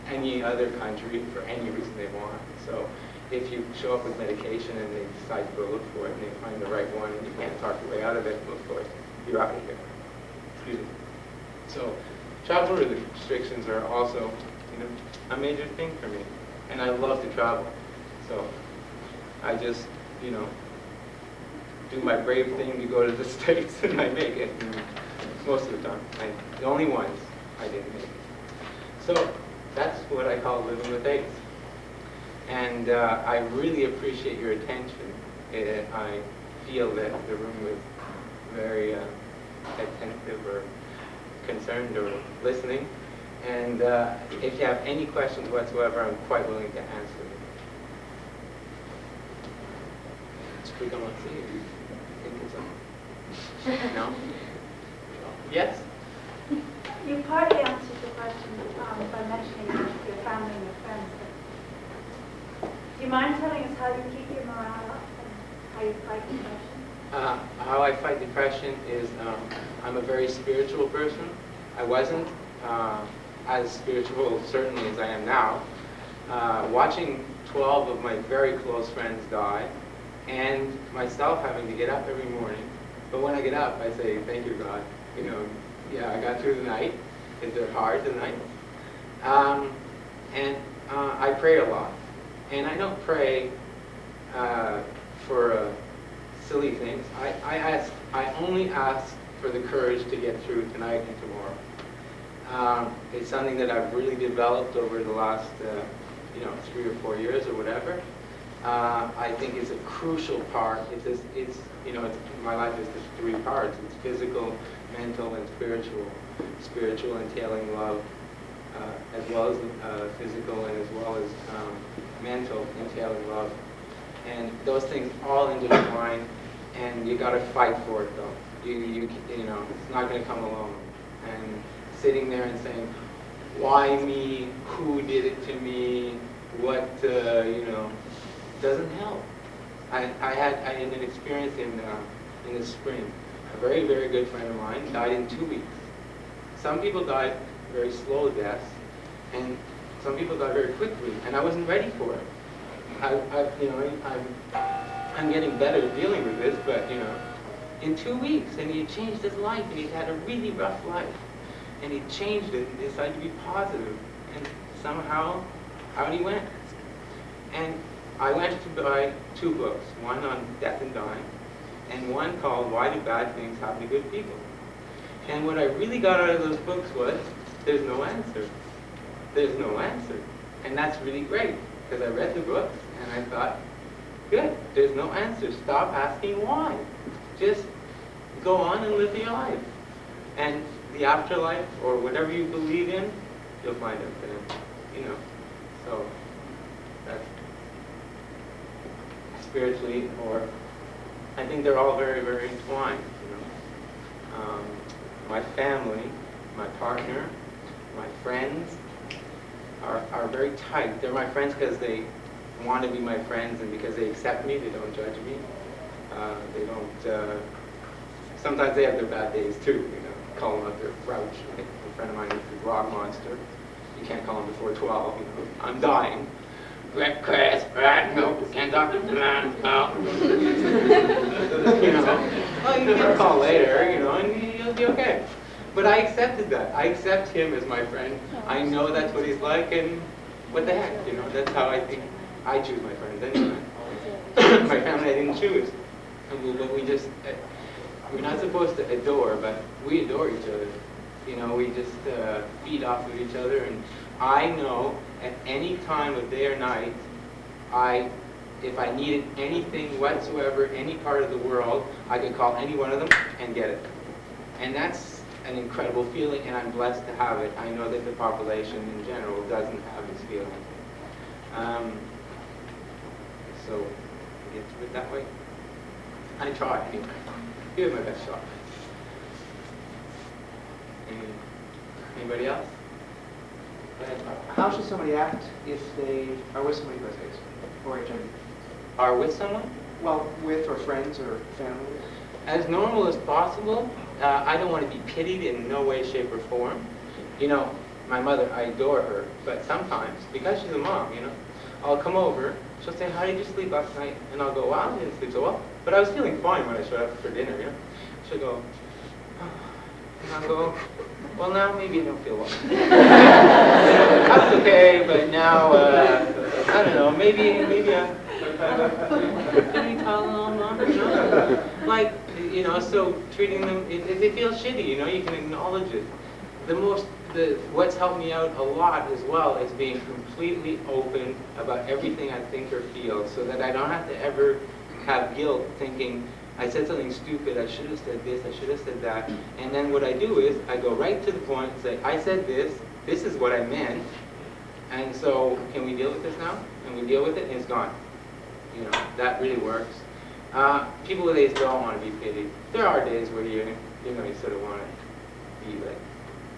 any other country for any reason they want. So if you show up with medication and they decide to go look for it and they find the right one and you can't talk your way out of it, well, of course, you're out of here. Excuse me. So travel restrictions are also, a major thing for me. And I love to travel. So I just, do my brave thing to go to the States and I make it. Most of the time. The only ones I didn't make. So that's what I call living with AIDS. And I really appreciate your attention. I feel that the room was very attentive or concerned or listening. And if you have any questions whatsoever, I'm quite willing to answer them. Speak on my seat. No? Yes? You partly answered the question by mentioning your family and your friends. But do you mind telling us how you keep your morale up and how you fight depression? How I fight depression is I'm a very spiritual person. I wasn't as spiritual, certainly, as I am now. Watching 12 of my very close friends die, and myself having to get up every morning. But when I get up, I say, thank you, God. Yeah, I got through the night. Is it hard tonight? And I pray a lot. And I don't pray for silly things. I only ask for the courage to get through tonight and tomorrow. It's something that I've really developed over the last 3 or 4 years or whatever. I think it's a crucial part. My life is just 3 parts. It's physical, mental, and spiritual. Spiritual entailing love, as well as physical, and as well as mental entailing love. And those things all intertwine, and you got to fight for it, though. It's not going to come alone. And sitting there and saying, why me? Who did it to me? What, doesn't help. I had an experience in the spring. A very, very good friend of mine died in 2 weeks. Some people died very slow deaths, and some people died very quickly, and I wasn't ready for it. I'm getting better at dealing with this, but in 2 weeks, and he changed his life, and he'd had a really rough life, and he changed it and decided to be positive, and somehow out he went. And I went to buy 2 books, one on death and dying, and one called Why Do Bad Things Happen to Good People? And what I really got out of those books was, there's no answer. There's no answer. And that's really great, because I read the books, and I thought, good, there's no answer. Stop asking why. Just go on and live your life. And the afterlife, or whatever you believe in, you'll find it. So that's spiritually, or I think they're all very, very entwined. My family, my partner, my friends are very tight. They're my friends because they want to be my friends, and because they accept me, they don't judge me. They don't. Sometimes they have their bad days too. Call them out their grouch. A friend of mine is a rock monster. You can't call him before 12. I'm dying. Red Chris, red milk, can't talk to the man. Well, you can call later, and you'll be okay. But I accepted that. I accept him as my friend. I know that's what he's like, and what the heck, that's how I think I choose my friends anyway. My family I didn't choose. But we're not supposed to adore, but we adore each other. We just feed off of each other, and I know at any time of day or night, if I needed anything whatsoever, any part of the world, I could call any one of them and get it. And that's an incredible feeling, and I'm blessed to have it. I know that the population in general doesn't have this feeling. So, get to it that way. I try anyway. Give it my best shot. Anybody else? Go ahead. How should somebody act if they are with somebody who has AIDS or HIV? Are with someone? Well, with or friends or family? As normal as possible. I don't want to be pitied in no way, shape, or form. You know, my mother, I adore her, but sometimes, because she's a mom, you know, I'll come over, she'll say, how did you sleep last night? And I'll go, well, I didn't sleep so well. But I was feeling fine when I showed up for dinner, you know. She'll go, oh. And I'll go, well, now maybe I don't feel well. That's okay, but now, I don't know, maybe Tylenol, Mom, you know? Like, you know, so treating them, if they feel shitty, you know, you can acknowledge it. What's helped me out a lot as well is being completely open about everything I think or feel, so that I don't have to ever have guilt thinking, I said something stupid, I should have said this, I should have said that. And then what I do is, I go right to the point and say, I said this is what I meant, and so can we deal with this now? And we deal with it, and it's gone. You know, that really works. People these days don't want to be pitied. There are days where you sort of want to be like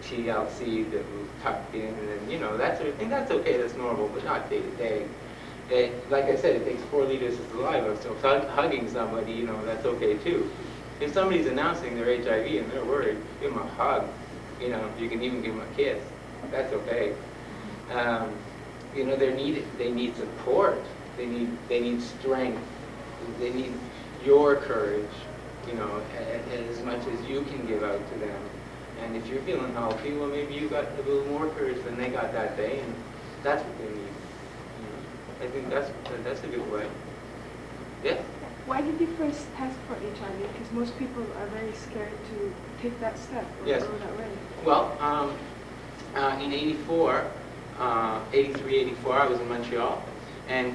TLC, that was tucked in, and then, you know, that sort of thing. That's okay, that's normal, but not day to day. Like I said, it takes 4 liters to survive, so hugging somebody, you know, that's okay too. If somebody's announcing their HIV and they're worried, give them a hug. You know, you can even give them a kiss. That's okay. You know, they need support. They need strength. They need your courage, you know, as much as you can give out to them. And if you're feeling healthy, well, maybe you got a little more courage than they got that day, and that's what they need. I think that's a good way. Yeah? Why did you first test for HIV? Because most people are very scared to take that step or Yes. go that way. Well, in 84, 83, 84, I was in Montreal, and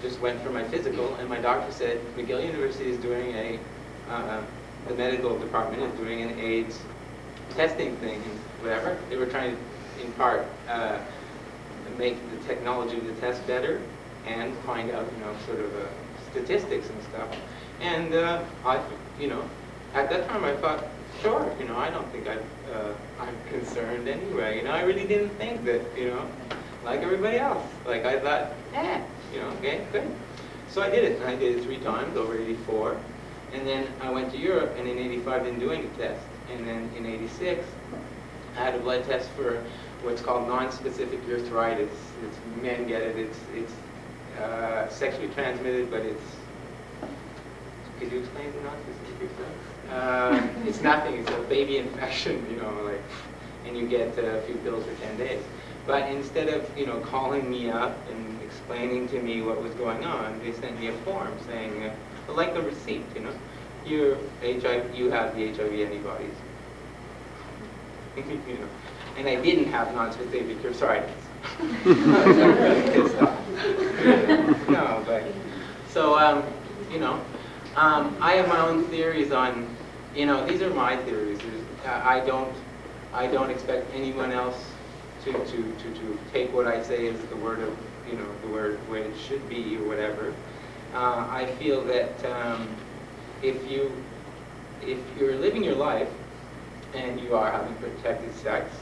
just went for my physical, and my doctor said McGill University is doing the medical department is doing an AIDS testing thing and whatever. They were trying to, in part, make the technology of the test better and find out, you know, sort of statistics and stuff. And you know, at that time I thought, sure, you know, I don't think I'm concerned anyway. You know, I really didn't think that, you know, like everybody else. Like I thought, you know, okay, good. So I did it, and I did it 3 times over 84. And then I went to Europe, and in 85 didn't do any tests. And then in 86, I had a blood test for what's called non-specific urethritis. Men get it. It's sexually transmitted, but it's. Could you explain the non-specific urethritis? It's nothing. It's a baby infection, you know, like, and you get a few pills for 10 days. But instead of, you know, calling me up and explaining to me what was going on, they sent me a form saying, like a receipt, you know, you have the HIV antibodies. You know. And I didn't have non-specific urethritis. No, but so you know, I have my own theories on, you know, these are my theories. I don't expect anyone else to take what I say as the word of, you know, the word way it should be or whatever. I feel that if you're living your life and you are having protected sex,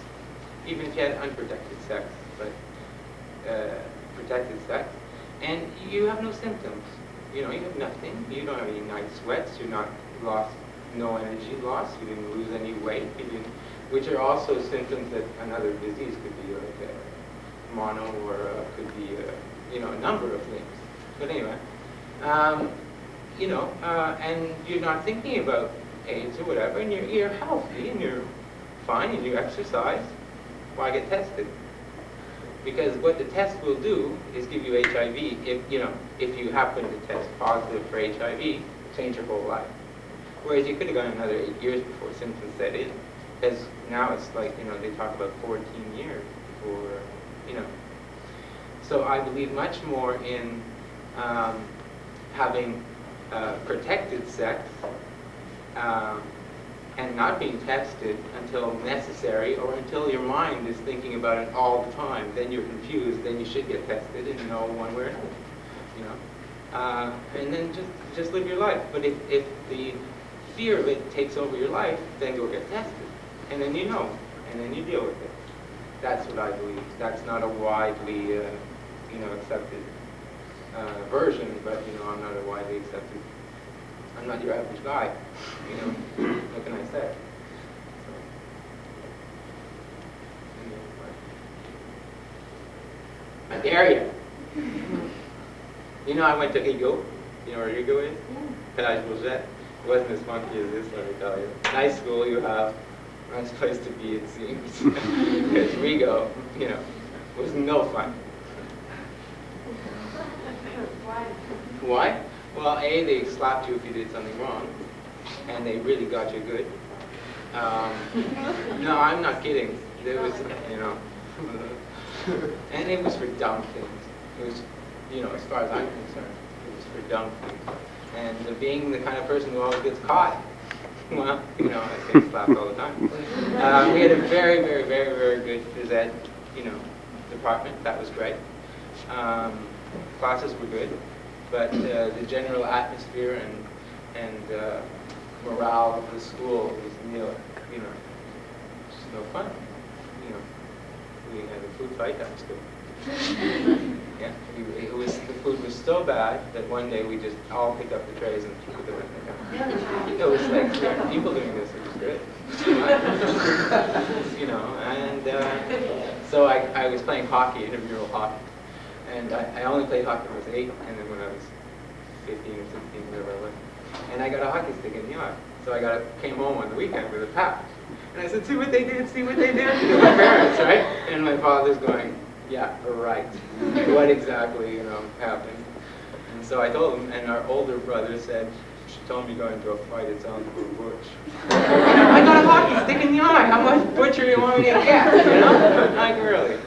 even if you had unprotected sex, but protected sex, and you have no symptoms, you know, you have nothing, you don't have any night sweats, you're not lost, no energy loss, you didn't lose any weight, which are also symptoms that another disease could be like mono or could be, you know, a number of things. But anyway, you know, and you're not thinking about AIDS or whatever, and you're healthy and you're fine and you exercise, why get tested? Because what the test will do is give you HIV. If you happen to test positive for HIV, change your whole life. Whereas you could have gone another 8 years before symptoms set in, because now it's like, you know, they talk about 14 years before, you know. So I believe much more in having protected sex and not being tested until necessary or until your mind is thinking about it all the time. Then you're confused, then you should get tested and know one way or another, you know. And then just live your life. But if the fear of it takes over your life, then go get tested. And then you know, and then you deal with it. That's what I believe. That's not a widely, you know, accepted version, but I'm not a widely accepted. I'm not your average guy. What can I say? So, I dare you. I went to Rigaud. You know where Rigaud is? Pelage Bourget. It wasn't as funky as this, let me tell you. Nice school you have. Nice place to be, it seems. Because Rigaud, was no fun. Why? Well, A, they slapped you if you did something wrong, and they really got you good. No, I'm not kidding. There was, and it was for dumb things. It was, as far as I'm concerned, it was for dumb things. And being the kind of person who always gets caught, well, I get slapped all the time. We had a very, very, very, very good phys ed, department. That was great. Classes were good, but the general atmosphere and morale of the school was just no fun. We had a food fight. That was good. Yeah, the food was so bad that one day we just all picked up the trays and put them in the car. It was like 300 people doing this. It was good. And so I was playing hockey, intramural hockey. And I only played hockey when I was 8, and then when I was 15 or 16, whatever I was. And I got a hockey stick in the yard. So I came home on the weekend with a patch. And I said, see what they did, see what they did? To my parents, right? And my father's going, yeah, right. What exactly, happened? And so I told him, and our older brother said, she told me going to a fight, it sounds like a butch. I got a hockey stick in the eye. How much butcher do you want me to get? Not really.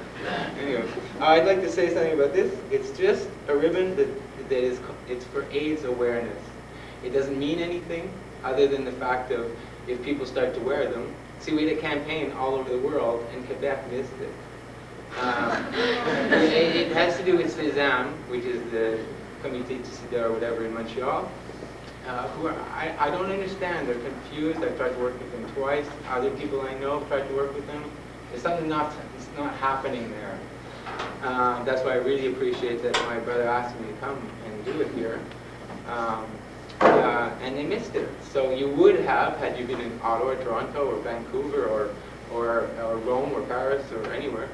Anyway, I'd like to say something about this. It's just a ribbon it's for AIDS awareness. It doesn't mean anything other than the fact of if people start to wear them. See, we had a campaign all over the world, and Quebec missed it. It has to do with CESAM, which is the Comité de Sida or whatever in Montreal. I don't understand. They're confused. I've tried to work with them twice. Other people I know have tried to work with them. There's something not happening there. That's why I really appreciate that my brother asked me to come and do it here. And they missed it. So you would have, had you been in Ottawa, Toronto, or Vancouver, or Rome, or Paris, or anywhere,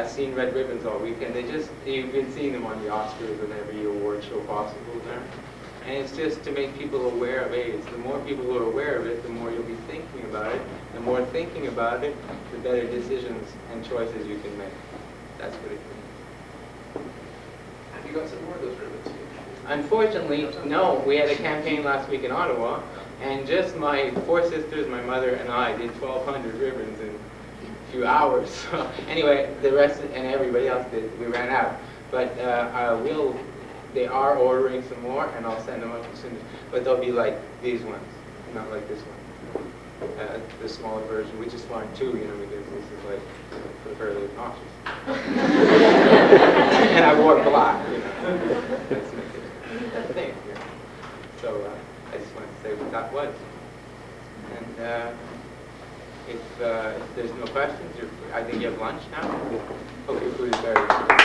seen red ribbons all weekend. You've been seeing them on the Oscars and every award show possible there. And it's just to make people aware of AIDS. The more people who are aware of it, the more you'll be thinking about it. The more thinking about it, the better decisions and choices you can make. That's what it means. Have you got some more of those ribbons? Unfortunately, no. We had a campaign last week in Ottawa, and just my 4 sisters, my mother, and I did 1,200 ribbons in a few hours. So anyway, the rest and everybody else did. We ran out, but they are ordering some more, and I'll send them up as soon as. But they'll be like these ones, not like this one. The smaller version, which is fine too, because this is like fairly obnoxious. And I wore black, That's a thing. So I just wanted to say what that was. And if there's no questions, I think you have lunch now. Hope your food is very good.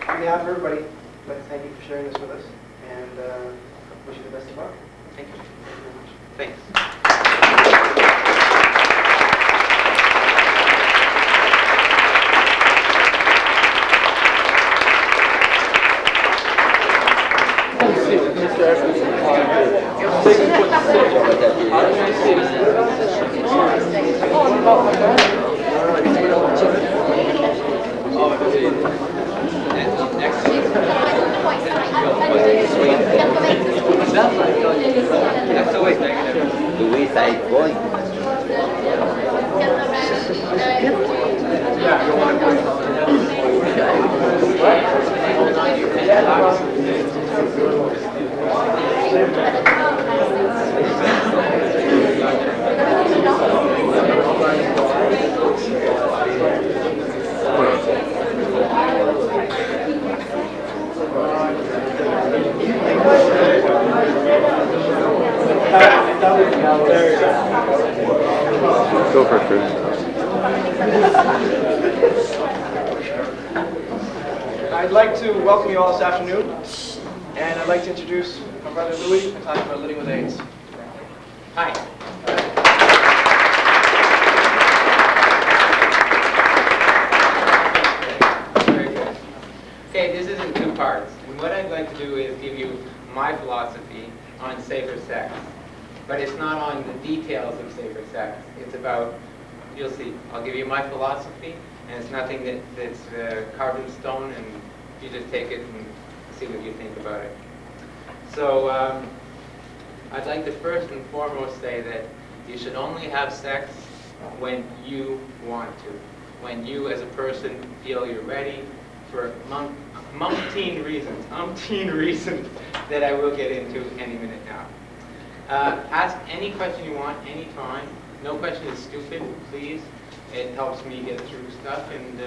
On behalf of everybody, I'd like to thank you for sharing this with us, and wish you the best of luck. Thank you. Thank you very much. Thanks. Luis, ahí voy. Turpin. I'd like to welcome you all this afternoon, and I'd like to introduce my brother Louis and talk about living with AIDS. Hi. Very good. Okay, this is in two parts. And what I'd like to do is give you my philosophy on safer sex. But it's not on the details of safer sex. It's about, you'll see, I'll give you my philosophy, and it's nothing that's carved in stone, and you just take it and see what you think about it. So I'd like to first and foremost say that you should only have sex when you want to, when you as a person feel you're ready for umpteen reasons that I will get into any minute now. Ask any question you want, anytime. No question is stupid, please. It helps me get through stuff, and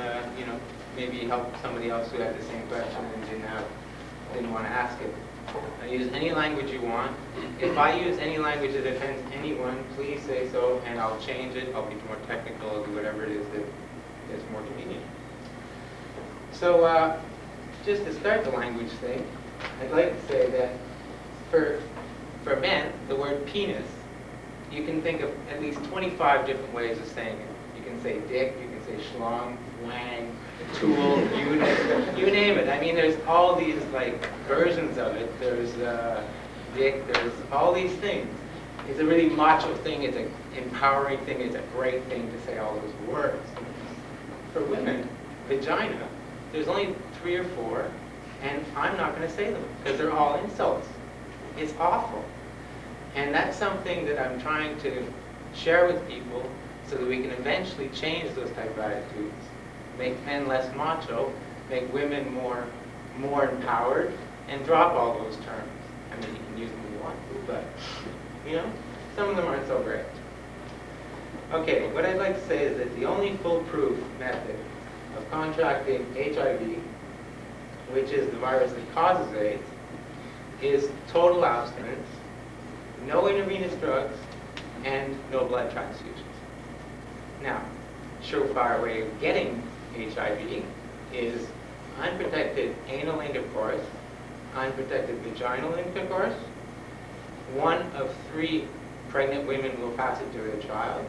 maybe help somebody else who had the same question and didn't want to ask it. Use any language you want. If I use any language that offends anyone, please say so, and I'll change it. I'll be more technical. I'll do whatever it is that's more convenient. So, just to start the language thing, I'd like to say that for men, the word penis, you can think of at least 25 different ways of saying it. You can say dick, you can say schlong, wang, tool, you name it. I mean, there's all these like versions of it. There's dick, there's all these things. It's a really macho thing, it's an empowering thing, it's a great thing to say all those words. For women, vagina, there's only 3 or 4, and I'm not going to say them because they're all insults. It's awful. And that's something that I'm trying to share with people so that we can eventually change those type of attitudes, make men less macho, make women more empowered, and drop all those terms. I mean, you can use them if you want to, but, some of them aren't so great. Okay, what I'd like to say is that the only foolproof method of contracting HIV, which is the virus that causes AIDS, is total abstinence, no intravenous drugs, and no blood transfusions. Now, surefire way of getting HIV is unprotected anal intercourse, unprotected vaginal intercourse. 1 of 3 pregnant women will pass it to their child,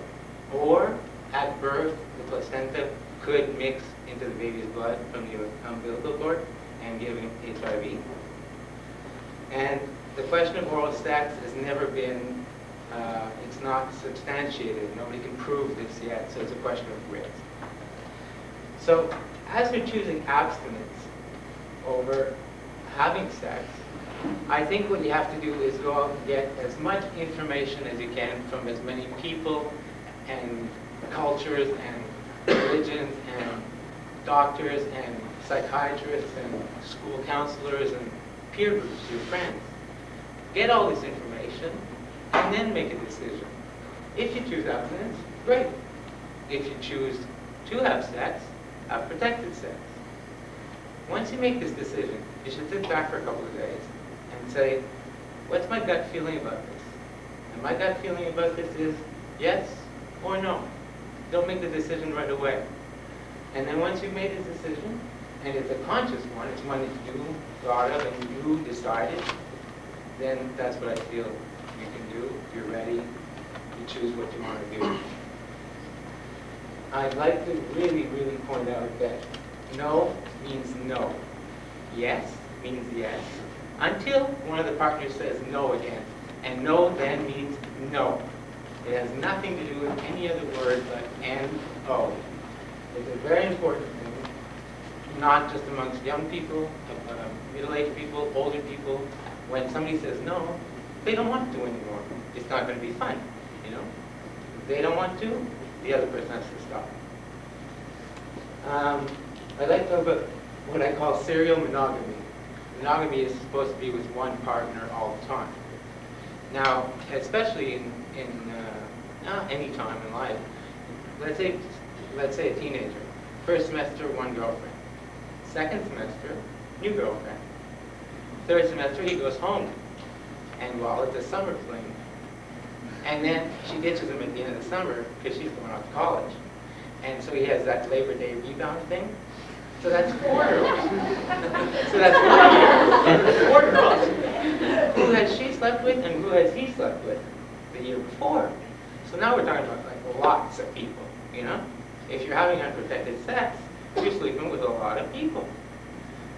or at birth, the placenta could mix into the baby's blood from the umbilical cord and give him HIV. And the question of oral sex has never been, it's not substantiated. Nobody can prove this yet, so it's a question of risk. So as we're choosing abstinence over having sex, I think what you have to do is go out and get as much information as you can from as many people and cultures and religions and doctors and psychiatrists and school counselors and peer groups, your friends. Get all this information and then make a decision. If you choose abstinence, great. If you choose to have sex, have protected sex. Once you make this decision, you should sit back for a couple of days and say, what's my gut feeling about this? And my gut feeling about this is yes or no. Don't make the decision right away. And then once you've made a decision, and it's a conscious one, it's one that you thought of and you decided, then that's what I feel you can do. You're ready. You choose what you want to do. I'd like to really, really point out that no means no. Yes means yes. Until one of the partners says no again. And no then means no. It has nothing to do with any other word but N-O. It's a very important thing, not just amongst young people, middle-aged people, older people. When somebody says no, they don't want to anymore. It's not going to be fun, If they don't want to, the other person has to stop. I'd like to talk about what I call serial monogamy. Monogamy is supposed to be with one partner all the time. Now, especially in any time in life, let's say a teenager. First semester, one girlfriend. Second semester, new girlfriend. Third semester, he goes home. And while it's a summer fling, And then she ditches him at the end of the summer because she's going off to college. And so he has that Labor Day rebound thing. So that's 4 girls. So that's 1 year. 4 girls. Who has she slept with and who has he slept with the year before? So now we're talking about like lots of people, you know? If you're having unprotected sex, you're sleeping with a lot of people.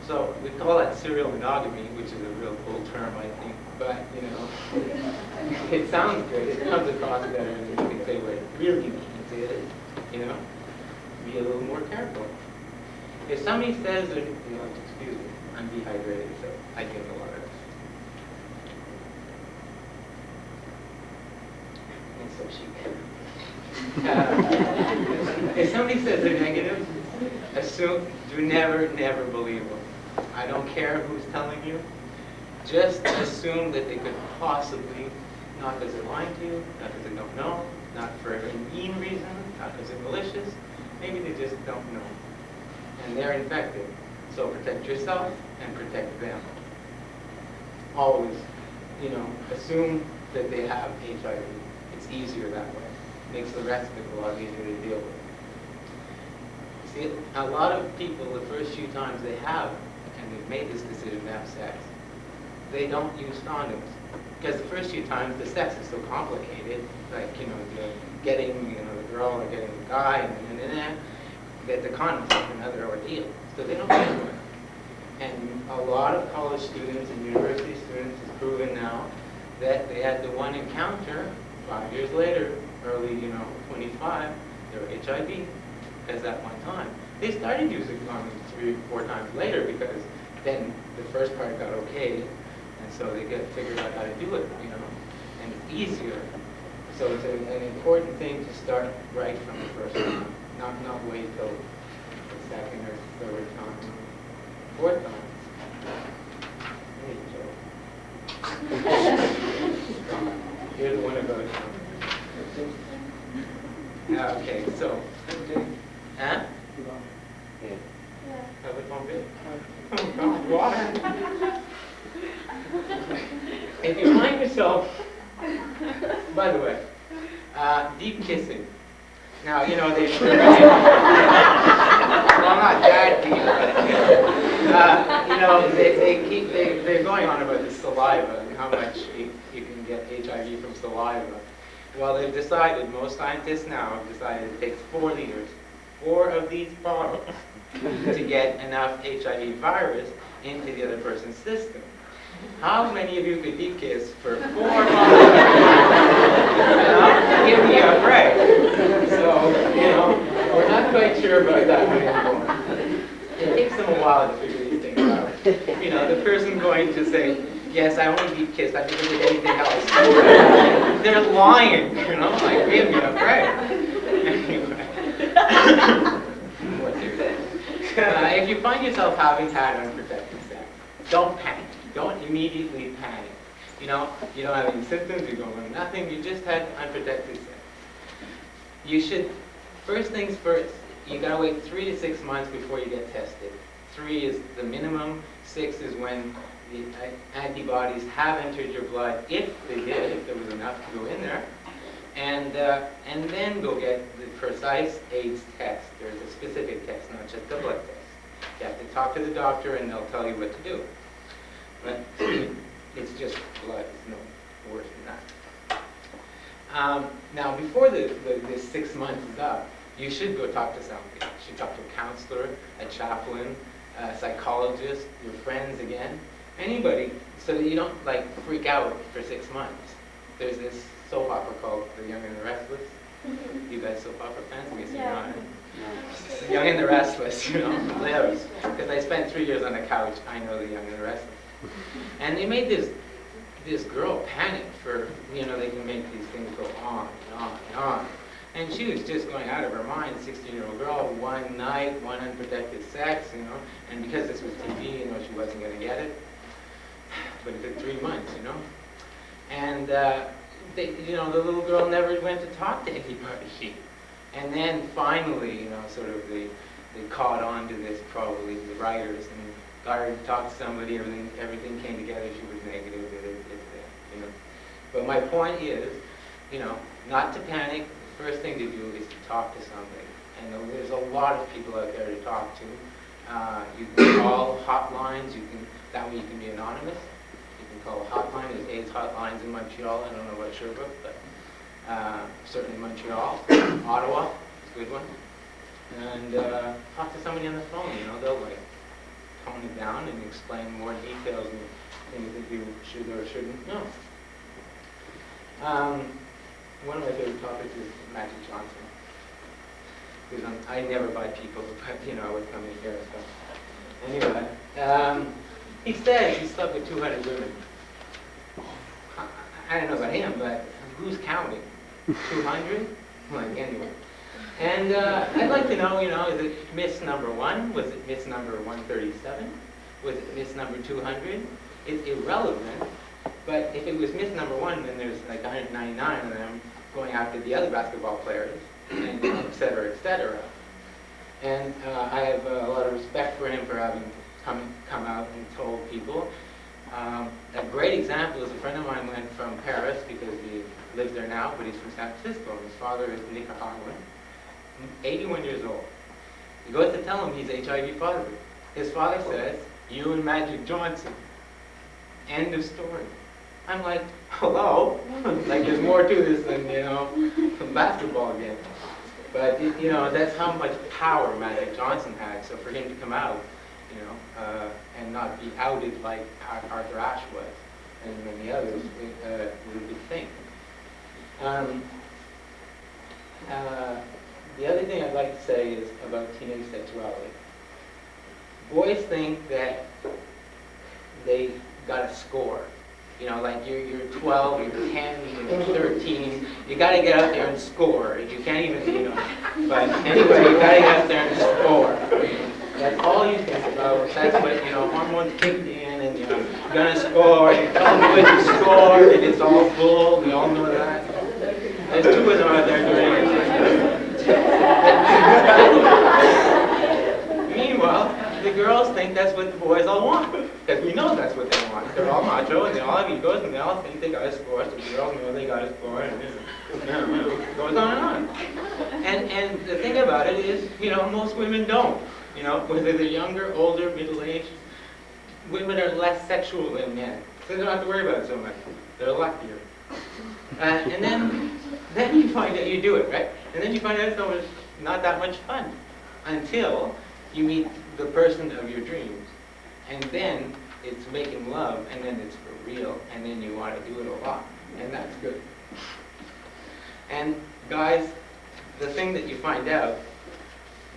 So we call that serial monogamy, which is a real cool term, I think. But, you know, it sounds good. It comes across better than you can say what it really means is, you know? Be a little more careful. If somebody says, that, you know, excuse me, I'm dehydrated, so I get a lot of this. And so she if somebody says they're negative, do never believe them. I don't care who's telling you. Just assume that they could possibly, not because they're lying to you, not because they don't know, not for a mean reason, not because they're malicious. Maybe they just don't know. And they're infected. So protect yourself and protect them. Always, you know, assume that they have HIV. It's easier that way. Makes the rest of it a lot easier to deal with. See, a lot of people, the first few times they have, and they've made this decision to have sex, they don't use condoms. Because the first few times the sex is so complicated, like, you know, getting, you know, the girl or getting the guy, and that the condom's like another ordeal. So they don't use one. And a lot of college students and university students has proven now that they had the one encounter 5 years later, early, you know, 25, they were HIV, because that one time. They started using condoms 3 or 4 times later because then the first part got okayed, and so they figured out how to do it, you know, and it's easier. So it's an important thing to start right from the first time, not wait till the second or third time, 4th time. Hey, Joe. Here's one of those. Okay, so, huh? Yeah. Have it on big. Oh God, water. If you find yourself, by the way, deep kissing. Now, you know, well, not that deep, but, you know, they're going on about the saliva and how much you can get HIV from saliva. Well, they've decided, most scientists now have decided it takes 4 liters, 4 of these bottles, to get enough HIV virus into the other person's system. How many of you could deep kiss for 4 bottles? Give me a break. So, you know, we're not quite sure about that one anymore. It takes them a while to figure these things out. You know, the person going to say, yes, I only deep kissed, I didn't do anything else. They're lying, you know, like, give me a break. Anyway. If you find yourself having had unprotected sex, don't panic. Don't immediately panic. You know, you don't have any symptoms, you're going nothing, you just had unprotected sex. You should, first things first, you gotta wait 3 to 6 months before you get tested. 3 is the minimum, 6 is when the antibodies have entered your blood, if they did, if there was enough to go in there, and then go get the precise AIDS test. There's a specific test, not just a blood test. You have to talk to the doctor and they'll tell you what to do. But it's just blood, it's no worse than that. Now, before this 6 months is up, you should go talk to somebody. You should talk to a counselor, a chaplain, a psychologist, your friends again, anybody, so that you don't like freak out for 6 months. There's this soap opera called The Young and the Restless. You guys soap opera fans? I guess you're not. The Young and the Restless, you know, lives. Because I spent 3 years on the couch, I know The Young and the Restless. And they made this girl panic for, you know, they can make these things go on and on and on. And she was just going out of her mind, 16-year-old girl, one night, one unprotected sex, you know, and because this was TV, you know, she wasn't going to get it. But it took 3 months, you know. And, you know, the little girl never went to talk to anybody. And then finally, you know, sort of they caught on to this, probably the writers, and got her to talk to somebody, everything came together, she was negative, you know. But my point is you know, not to panic. The first thing to do is to talk to somebody. And there's a lot of people out there to talk to. You can call hotlines. That way you can be anonymous. You can call a hotline. There's AIDS hotlines in Montreal. I don't know about Sherbrooke, but certainly Montreal. Ottawa is a good one. And talk to somebody on the phone. You know, they'll like tone it down and explain more details and things that you should or shouldn't know. One of my favorite topics is Magic Johnson. Because I never buy people, but you know, I would come in here and stuff. Anyway, he says he slept with 200 women. I don't know about him, but who's counting? 200? Like, anyway. And I'd like to know, you know, is it miss number 1? Was it miss number 137? Was it miss number 200? It's irrelevant, but if it was miss number 1, then there's like 199 of them going after the other basketball players, and et cetera, et cetera. And I have a lot of respect for him for having come out and told people. A great example is a friend of mine went from Paris, because he lives there now, but he's from San Francisco. His father is Nicaraguan, 81 years old. He goes to tell him he's HIV positive. His father says, "You and Magic Johnson." End of story. I'm like, hello? Like, there's more to this than, you know, a basketball game. But, you know, that's how much power Magic Johnson had. So for him to come out, you know, and not be outed like Arthur Ashe was, and many others, was a big thing. The other thing I'd like to say is about teenage sexuality. Boys think that they got a score. You know, like you're 12, you're 10, you're 13. You got to get out there and score. You can't even, you know. But anyway, you got to get out there and score. That's all you think about. That's what, you know, hormones kicked in, and you're gonna score. You tell them what you scored, and it's all bull. We all know that. There's 2 of them out there doing it. Meanwhile, the girls think that's what the boys all want, because we know that's what they want. They're all macho, and they all have egos, and they all think they got to score, so the girls know they got to score, and it goes on and on. And the thing about it is, you know, most women don't. You know, whether they're younger, older, middle-aged, women are less sexual than men, so they don't have to worry about it so much. They're luckier. And then you find out you do it, right? And then you find out it's not that much fun until you meet the person of your dreams. And then it's making love, and then it's for real, and then you want to do it a lot. And that's good. And guys, the thing that you find out,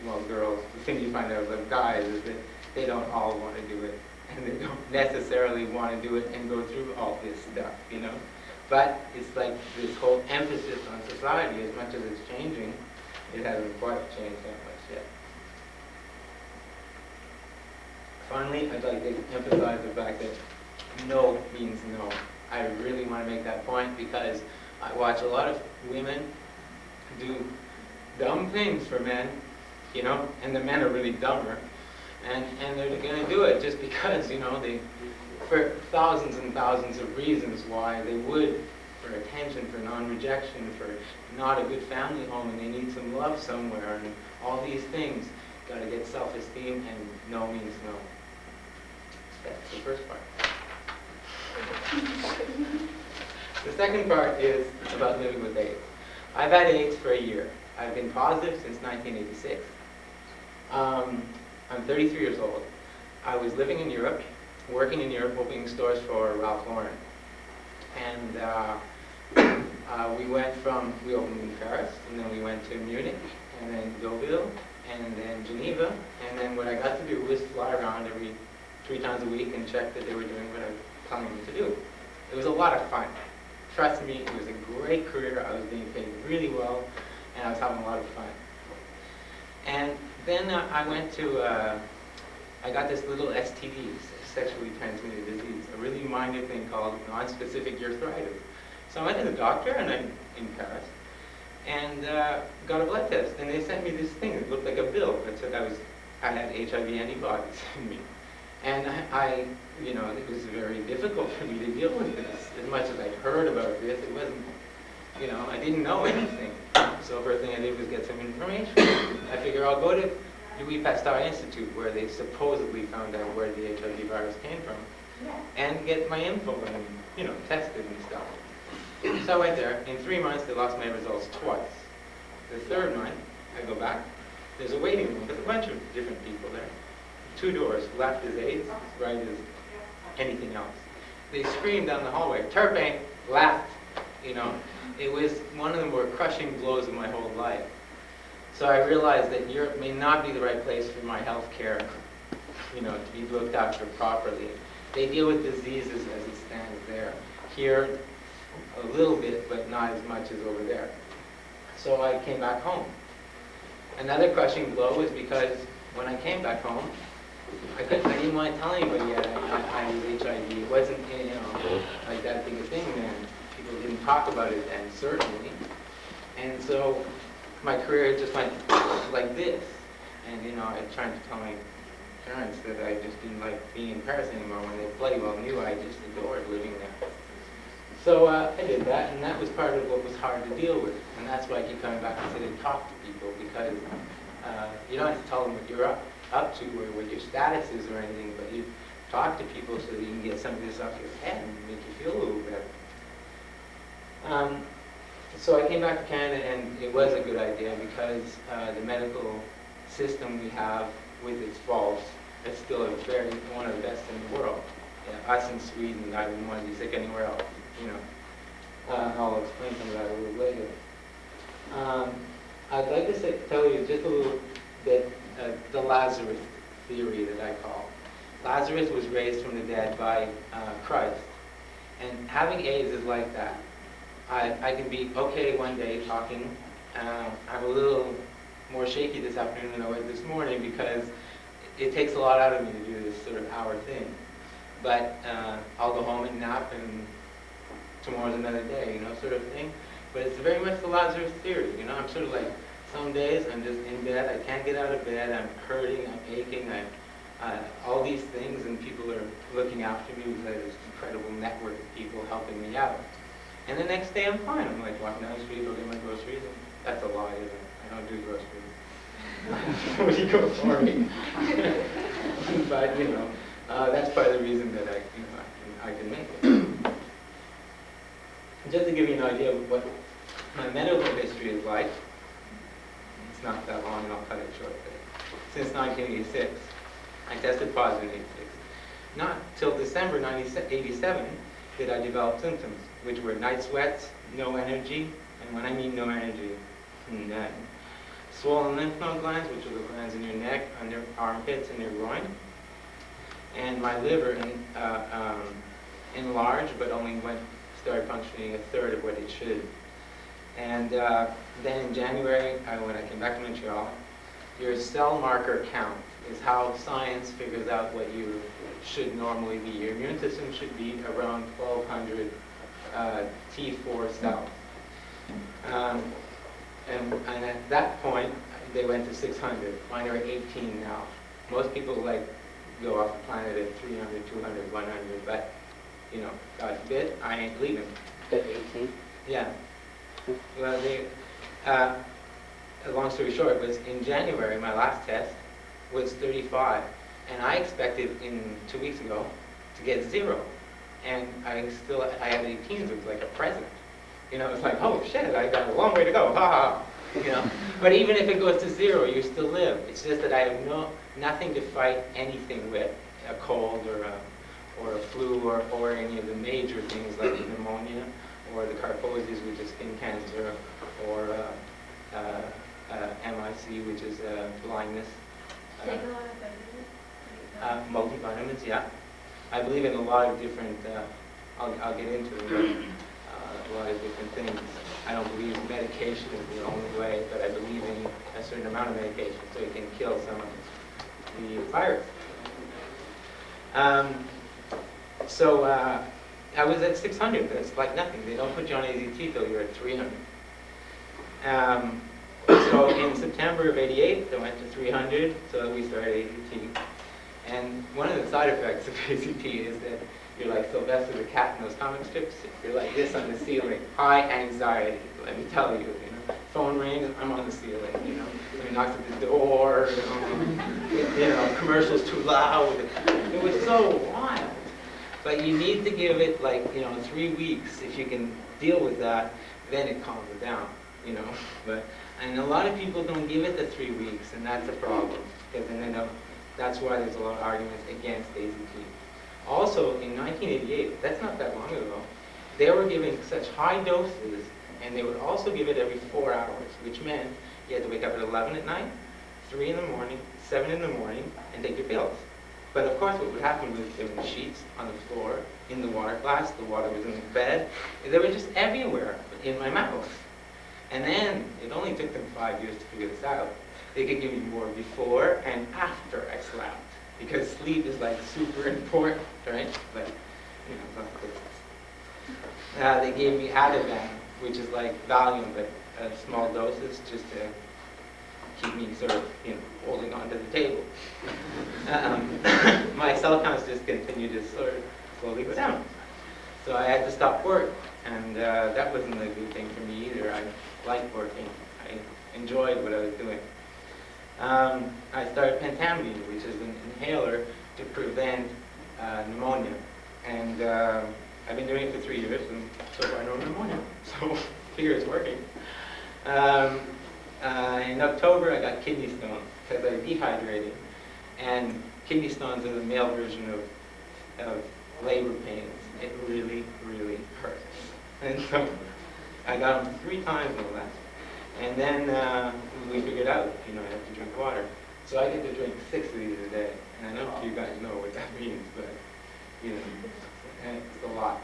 well, girls, the thing you find out about guys is that they don't all want to do it, and they don't necessarily want to do it and go through all this stuff, you know? But it's like this whole emphasis on society, as much as it's changing, it hasn't quite changed that much yet. Finally, I'd like to emphasize the fact that no means no. I really want to make that point, because I watch a lot of women do dumb things for men, you know, and the men are really dumber, and they're going to do it just because, you know, for thousands and thousands of reasons why they would, for attention, for non-rejection, for not a good family home, and they need some love somewhere, and all these things. Got to get self-esteem, and no means no. That's the first part. The second part is about living with AIDS. I've had AIDS for a year. I've been positive since 1986. I'm 33 years old. I was living in Europe, working in Europe, opening stores for Ralph Lauren. And we opened in Paris, and then we went to Munich, and then Deauville, and then Geneva. And then what I got to do was fly around 3 times a week and check that they were doing what I was telling them to do. It was a lot of fun. Trust me, it was a great career. I was being paid really well, and I was having a lot of fun. And then I got this little STD, sexually transmitted disease, a really minor thing called non-specific urethritis. So I went to the doctor in Paris, and got a blood test, and they sent me this thing that looked like a bill that said I had HIV antibodies in me. And you know, it was very difficult for me to deal with this. As much as I'd heard about this, it wasn't You know, I didn't know anything. So first thing I did was get some information. I figure I'll go to Louis Pasteur Institute, where they supposedly found out where the HIV virus came from, and get my info and, you know, tested and stuff. So I went there. In 3 months, they lost my results twice. The third month, I go back. There's a waiting room with a bunch of different people there. 2 doors. Left is AIDS, right is anything else. They screamed down the hallway, "Turpin, left!" You know, it was one of the more crushing blows of my whole life. So I realized that Europe may not be the right place for my health care, you know, to be looked after properly. They deal with diseases as it stands there. Here, a little bit, but not as much as over there. So I came back home. Another crushing blow was because when I came back home, I didn't want to tell anybody yet I was HIV. It wasn't, you know, like that big a thing then. People didn't talk about it then, certainly. And so my career just went like this. And, you know, I tried to tell my parents that I just didn't like being in Paris anymore when they bloody well knew I just adored living there. So I did that, and that was part of what was hard to deal with. And that's why I keep coming back and sit and talk to people, because you don't have to tell them what you're up to or what your status is or anything, but you talk to people so that you can get some of this off your head and make you feel a little better. So I came back to Canada, and it was a good idea because the medical system we have, with its faults, is still one of the best in the world. Yeah, us in Sweden, I wouldn't want to be sick anywhere else, you know. I'll explain some of that a little later. I'd like to tell you just a little bit the Lazarus theory that I call. Lazarus was raised from the dead by Christ. And having AIDS is like that. I can be okay one day talking. I'm a little more shaky this afternoon than I was this morning because it takes a lot out of me to do this sort of hour thing. But I'll go home and nap, and tomorrow's another day, you know, sort of thing. But it's very much the Lazarus theory, you know. I'm sort of like, some days I'm just in bed, I can't get out of bed, I'm hurting, I'm aching, all these things, and people are looking after me because I have this incredible network of people helping me out. And the next day I'm fine. I'm like walking down the street, I'll get my groceries, and that's a lie, isn't it? I don't do groceries. What do you go for me? But, you know, that's part of the reason that I can make it. Just to give you an idea of what my medical history is like, it's not that long and I'll cut it short, but since 1986, I tested positive in 86. Not till December 1987 did I develop symptoms, which were night sweats, no energy, and when I mean no energy, none. Swollen lymph node glands, which are the glands in your neck, under armpits, and your groin. And my liver enlarged, but only started functioning a third of what it should. And then in January, when I came back to Montreal, your cell marker count is how science figures out what you should normally be. Your immune system should be around 1,200 T4 cells. And at that point, they went to 600. Mine are 18 now. Most people go off the planet at 300, 200, 100, but, you know, God forbid, I ain't leaving. At 18? Yeah. Well, long story short, was in January, my last test was 35. And I expected 2 weeks ago to get 0. And I had 18, so it was like a present. You know, it's like, oh shit, I got a long way to go, ha ha. You know, but even if it goes to 0, you still live. It's just that I have nothing to fight anything with, a cold or a flu or any of the major things like pneumonia or the carposis, which is skin cancer, or MIC, which is blindness. Take a lot of vitamins? Multivitamins, yeah. I believe in a lot of different, I'll get into them, but a lot of different things. I don't believe medication is the only way, but I believe in a certain amount of medication so it can kill some of the virus. So I was at 600. That's like nothing. They don't put you on AZT till you're at 300. So in September of '88, I went to 300, so we started AZT. And one of the side effects of AZT is that you're like Sylvester the cat in those comic strips. You're like this on the ceiling. High anxiety, let me tell you. Phone rings, I'm on the ceiling. Somebody knocks at the door. Commercials too loud. It was so wild. But you need to give it 3 weeks. If you can deal with that, then it calms it down. And a lot of people don't give it the 3 weeks, and that's a problem. Because then that's why there's a lot of arguments against AZT. Also, in 1988, that's not that long ago, they were giving such high doses, and they would also give it every 4 hours, which meant you had to wake up at 11 at night, 3 in the morning, 7 in the morning, and take your pills. But of course, what would happen was there were sheets on the floor, in the water glass, the water was in the bed. They were just everywhere in my mouth. And then, it only took them 5 years to figure this out. They could give me more before and after I slept. Because sleep is super important, right? They gave me Ativan, which is like Valium, but small doses, just to keep me sort of, holding on to the table. My cell counts just continued to sort of slowly go down. So I had to stop work, and that wasn't a good thing for me either. I liked working. I enjoyed what I was doing. I started pentamidine, which is an inhaler to prevent pneumonia. And I've been doing it for 3 years, and so far no pneumonia. So I figure it's working. In October, I got kidney stones because I dehydrated. And kidney stones are the male version of labor pains. It really, really hurts. And so I got them 3 times no less. And then we figured out, I have to drink water. So I get to drink 6 of these a day. And I know you guys know what that means, but, it's a lot.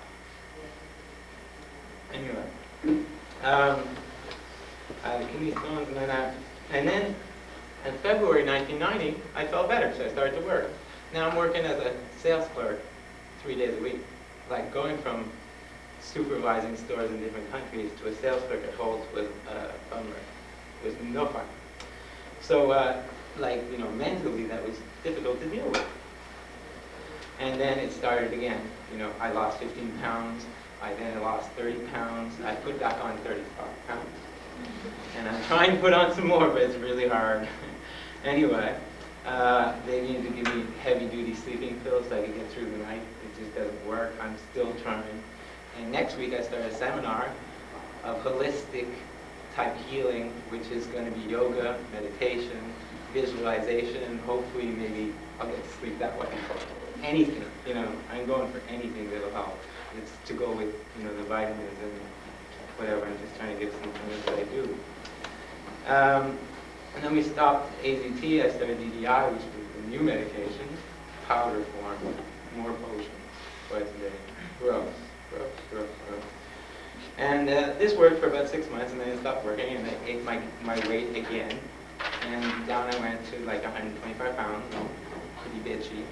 Anyway, kidney stones, and then in February 1990, I felt better, so I started to work. Now I'm working as a sales clerk 3 days a week, going from supervising stores in different countries to a sales clerk at Holt's was a bummer. It was no fun. So, mentally that was difficult to deal with. And then it started again. I lost 15 pounds. I then lost 30 pounds. I put back on 35 pounds. And I'm trying to put on some more, but it's really hard. Anyway, they needed to give me heavy-duty sleeping pills so I could get through the night. It just doesn't work. I'm still trying. And next week I start a seminar of holistic type healing, which is going to be yoga, meditation, visualization, and hopefully maybe I'll get to sleep that way. Anything, I'm going for anything that'll help. It's to go with, the vitamins and whatever. I'm just trying to get some things that I do. And then we stopped AZT. I started DDI, which was the new medication, powder form, more potions twice a day. Gross. And this worked for about 6 months, and then it stopped working, and I ate my weight again. And down I went to 125 pounds, pretty bitchy.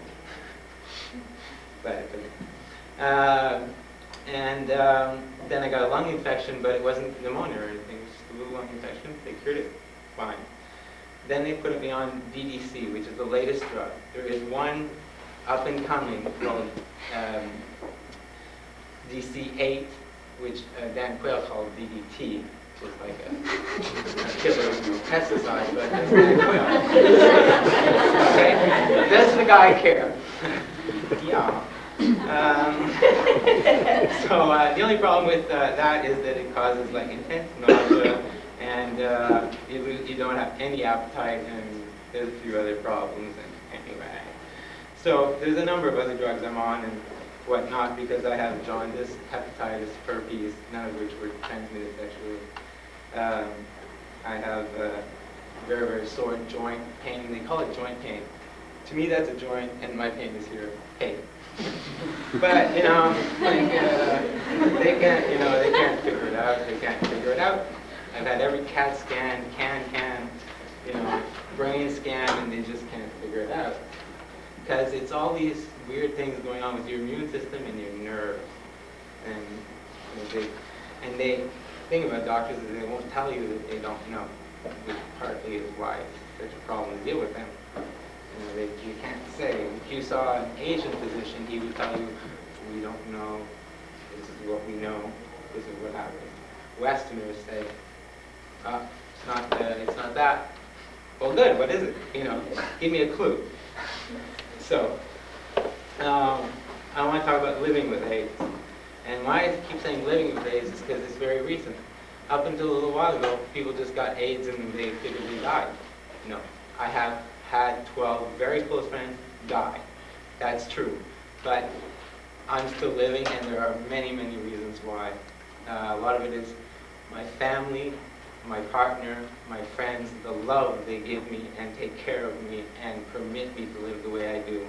But then I got a lung infection, but it wasn't pneumonia or anything. It was just a little lung infection. They cured it fine. Then they put me on DDC, which is the latest drug. There is one up and coming called DC-8, which Dan Quayle called DDT, which is like a killer pesticide, but that's Dan Quayle. Okay? Does the guy care? Yeah. So the only problem with that is that it causes intense nausea, and you don't have any appetite, and there's a few other problems. And anyway, so there's a number of other drugs I'm on and whatnot because I have jaundice, hepatitis, herpes, none of which were transmitted sexually. I have very, very sore joint pain. They call it joint pain. To me, that's a joint, and my pain is here. Pain. But they can't figure it out. They can't figure it out. I've had every CAT scan, brain scan, and they just can't figure it out. Because it's all these weird things going on with your immune system and your nerves. And they think about doctors is they won't tell you that they don't know, which partly is why it's such a problem to deal with them. You can't say. If you saw an Asian physician, he would tell you, we don't know. This is what we know. This is what happens. Westerners say, it's not that. Well, good. What is it? Give me a clue. So, I want to talk about living with AIDS. And why I keep saying living with AIDS is because it's very recent. Up until a little while ago, people just got AIDS and they figured they died. I have had 12 very close friends die. That's true. But I'm still living, and there are many, many reasons why. A lot of it is my family, my partner, my friends, the love they give me and take care of me and permit me to live the way I do.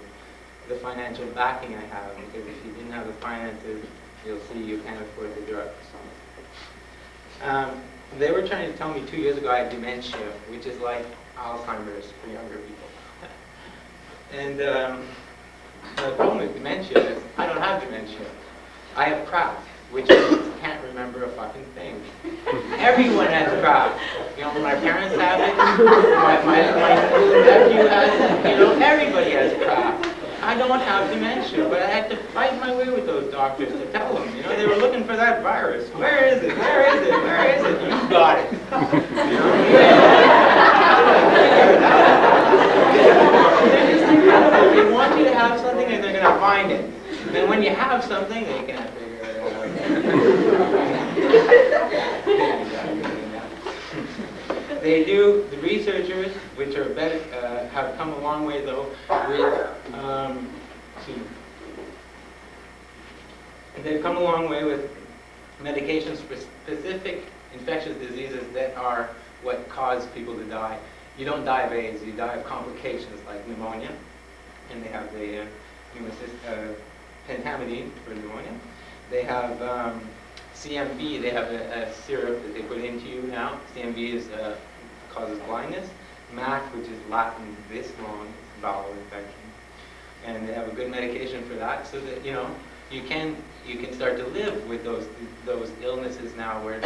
The financial backing I have, because if you didn't have the finances, you'll see you can't afford the drugs. They were trying to tell me 2 years ago I had dementia, which is like Alzheimer's for younger people. And the problem with dementia is I don't have dementia. I have crap, which means I can't remember a fucking thing. Everyone has crap. My parents have it, my nephew has it, everybody has crap. I don't have dementia, but I had to fight my way with those doctors to tell them. They were looking for that virus. Where is it? Where is it? Where is it? You got it. They want you to have something and they're going to find it. And when you have something, they can't figure it out. They do, the researchers, which are better, have come a long way though, they've come a long way with medications for specific infectious diseases that are what cause people to die. You don't die of AIDS, you die of complications like pneumonia, and they have the pentamidine for pneumonia. They have CMV, they have a syrup that they put into you now. CMV causes blindness. MAC, which is Latin this long, it's bowel infection. And they have a good medication for that, so that you can start to live with those illnesses now, whereas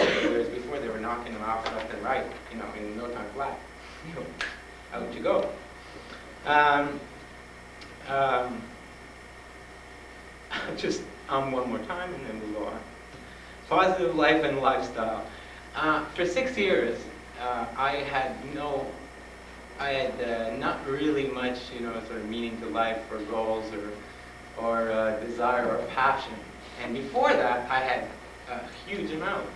before they were knocking them off left and right, in no time flat. Out you go. Just one more time and then we'll go on. Positive life and lifestyle. For 6 years, I had not really much, sort of meaning to life or goals or desire or passion. And before that, I had a huge amount.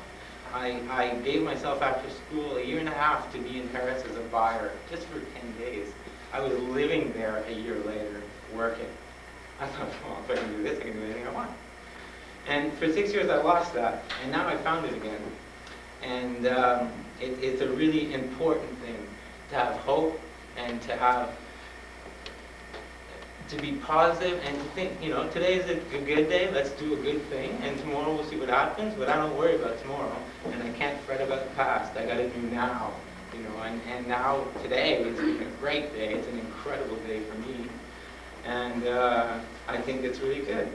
I gave myself after school 1.5 years to be in Paris as a buyer, just for 10 days. I was living there a year later, working. I thought, well, if I can do this, I can do anything I want. And for 6 years, I lost that, and now I found it again. And it's a really important thing to have hope and to be positive and to think, today is a good day, let's do a good thing, and tomorrow we'll see what happens, but I don't worry about tomorrow, and I can't fret about the past. I got to do now, and now, today, it's been a great day, it's an incredible day for me, and I think it's really good.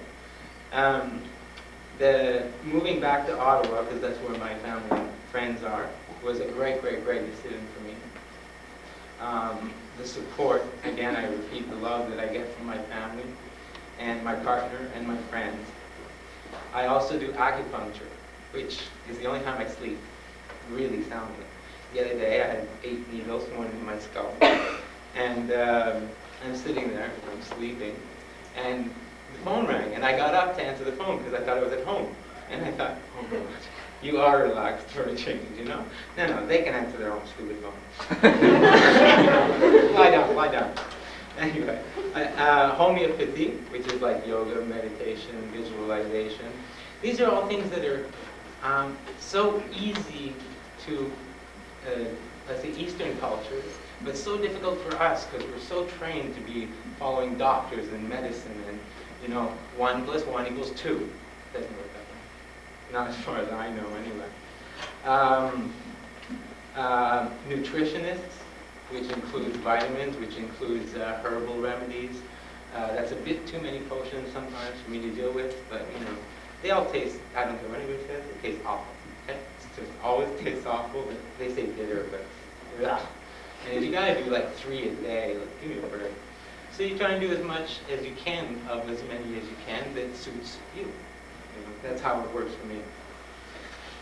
Moving back to Ottawa, because that's where my family and friends are, was a great, great, great decision for me. The support, again, I repeat, the love that I get from my family and my partner and my friends. I also do acupuncture, which is the only time I sleep really soundly. The other day I had 8 needles, one in my skull, and I'm sitting there, I'm sleeping, and the phone rang, and I got up to answer the phone because I thought I was at home. And I thought, oh God, you are relaxed for a change, No, they can answer their own stupid phone. Lie down. Anyway, homeopathy, which is like yoga, meditation, visualization. These are all things that are so easy to, let's say, Eastern cultures, but so difficult for us because we're so trained to be following doctors and medicine and, 1 + 1 = 2. Doesn't work that way. Not as far as I know, anyway. Nutritionists, which includes vitamins, which includes herbal remedies. That's a bit too many potions sometimes for me to deal with, but they all taste, I don't care what anybody says, it tastes awful. Okay? It just always tastes awful. They say bitter, but ugh. And if you gotta do like 3 a day, give me a break. So you try and do as much as you can of as many as you can that suits you. You know, that's how it works for me.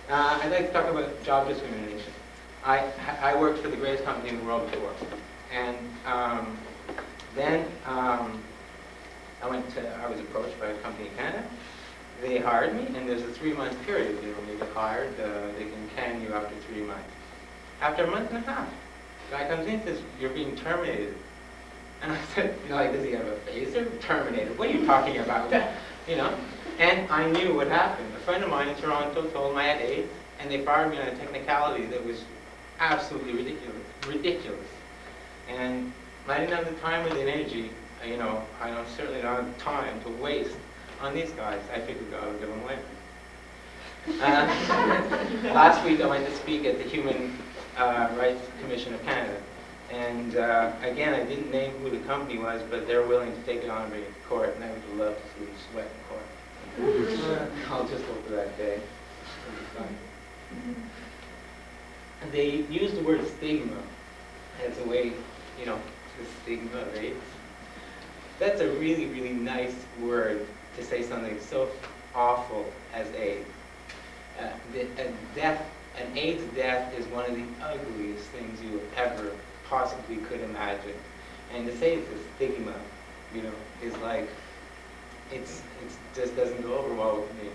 I'd like to talk about job discrimination. I worked for the greatest company in the world before. And then I was approached by a company in Canada. They hired me, and there's a 3-month period. You know, when you get hired, they can can you after 3 months. After a month and a half, the guy comes in and says, "You're being terminated." And I said, you know, like, does he have a phaser? Terminated? What are you talking about? You know? And I knew what happened. A friend of mine in Toronto told him I had AIDS, and they fired me on a technicality that was absolutely ridiculous. And I didn't have the time or the energy, you know, I certainly don't have time to waste on these guys. I figured God would give them later. Last week I went to speak at the Human Rights Commission of Canada. And again, I didn't name who the company was, but they're willing to take it on and bring it to court, and I would love to see them sweat in court. I'll just hope for that day. And they use the word stigma as a way, you know, the stigma of AIDS. That's a really, really nice word to say something so awful as AIDS. An AIDS death is one of the ugliest things you ever possibly could imagine. And to say it's a stigma, you know, is like, it's just doesn't go over well with me.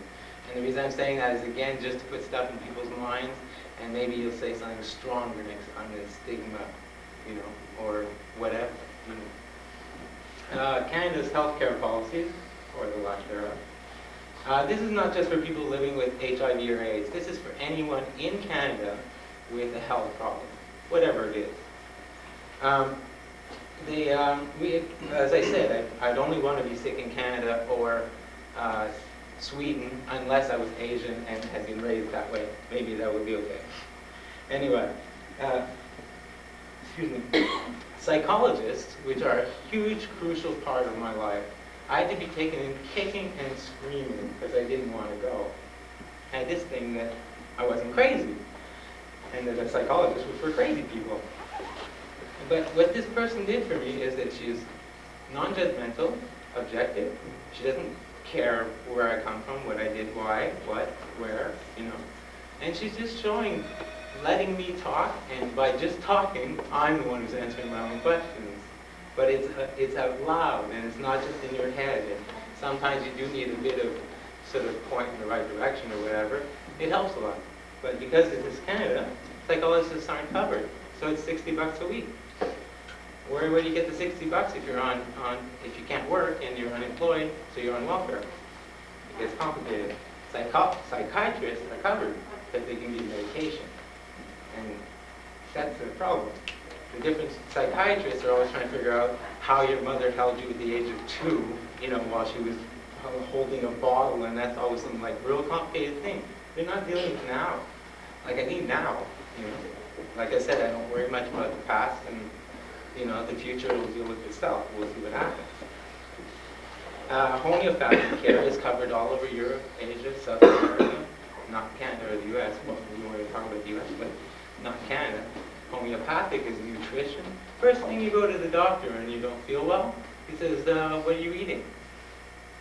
And the reason I'm saying that is, again, just to put stuff in people's minds, and maybe you'll say something stronger next time than stigma, you know, or whatever. You know. Canada's healthcare policies, or the lack thereof. This is not just for people living with HIV or AIDS. This is for anyone in Canada with a health problem, whatever it is. As I said, I'd only want to be sick in Canada or Sweden unless I was Asian and had been raised that way. Maybe that would be okay. Anyway, excuse me. Psychologists, which are a huge, crucial part of my life, I had to be taken in kicking and screaming because I didn't want to go. I had this thing that I wasn't crazy, and that a psychologist was for crazy people. But what this person did for me is that she's non-judgmental, objective. She doesn't care where I come from, what I did, why, what, where, you know. And she's just letting me talk, and by just talking, I'm the one who's answering my own questions. But it's out loud, and it's not just in your head. And sometimes you do need a bit of sort of point in the right direction or whatever. It helps a lot. But because this is Canada, psychologists aren't covered. So it's $60 a week. Where do you get the $60 if you're if you can't work and you're unemployed, so you're on welfare? It gets complicated. Psychiatrists are covered because they can give medication. And that's the problem. The difference, psychiatrists are always trying to figure out how your mother held you at the age of 2, you know, while she was holding a bottle, and that's always some like real complicated thing. They're not dealing with now. Like I need now, you know. Like I said, I don't worry much about the past, and you know, the future will deal with itself. We'll see what happens. Homeopathic care is covered all over Europe, Asia, South America, not Canada or the U.S. Well, we want to talk about the U.S., but not Canada. Homeopathic is nutrition. First thing you go to the doctor and you don't feel well, he says, what are you eating?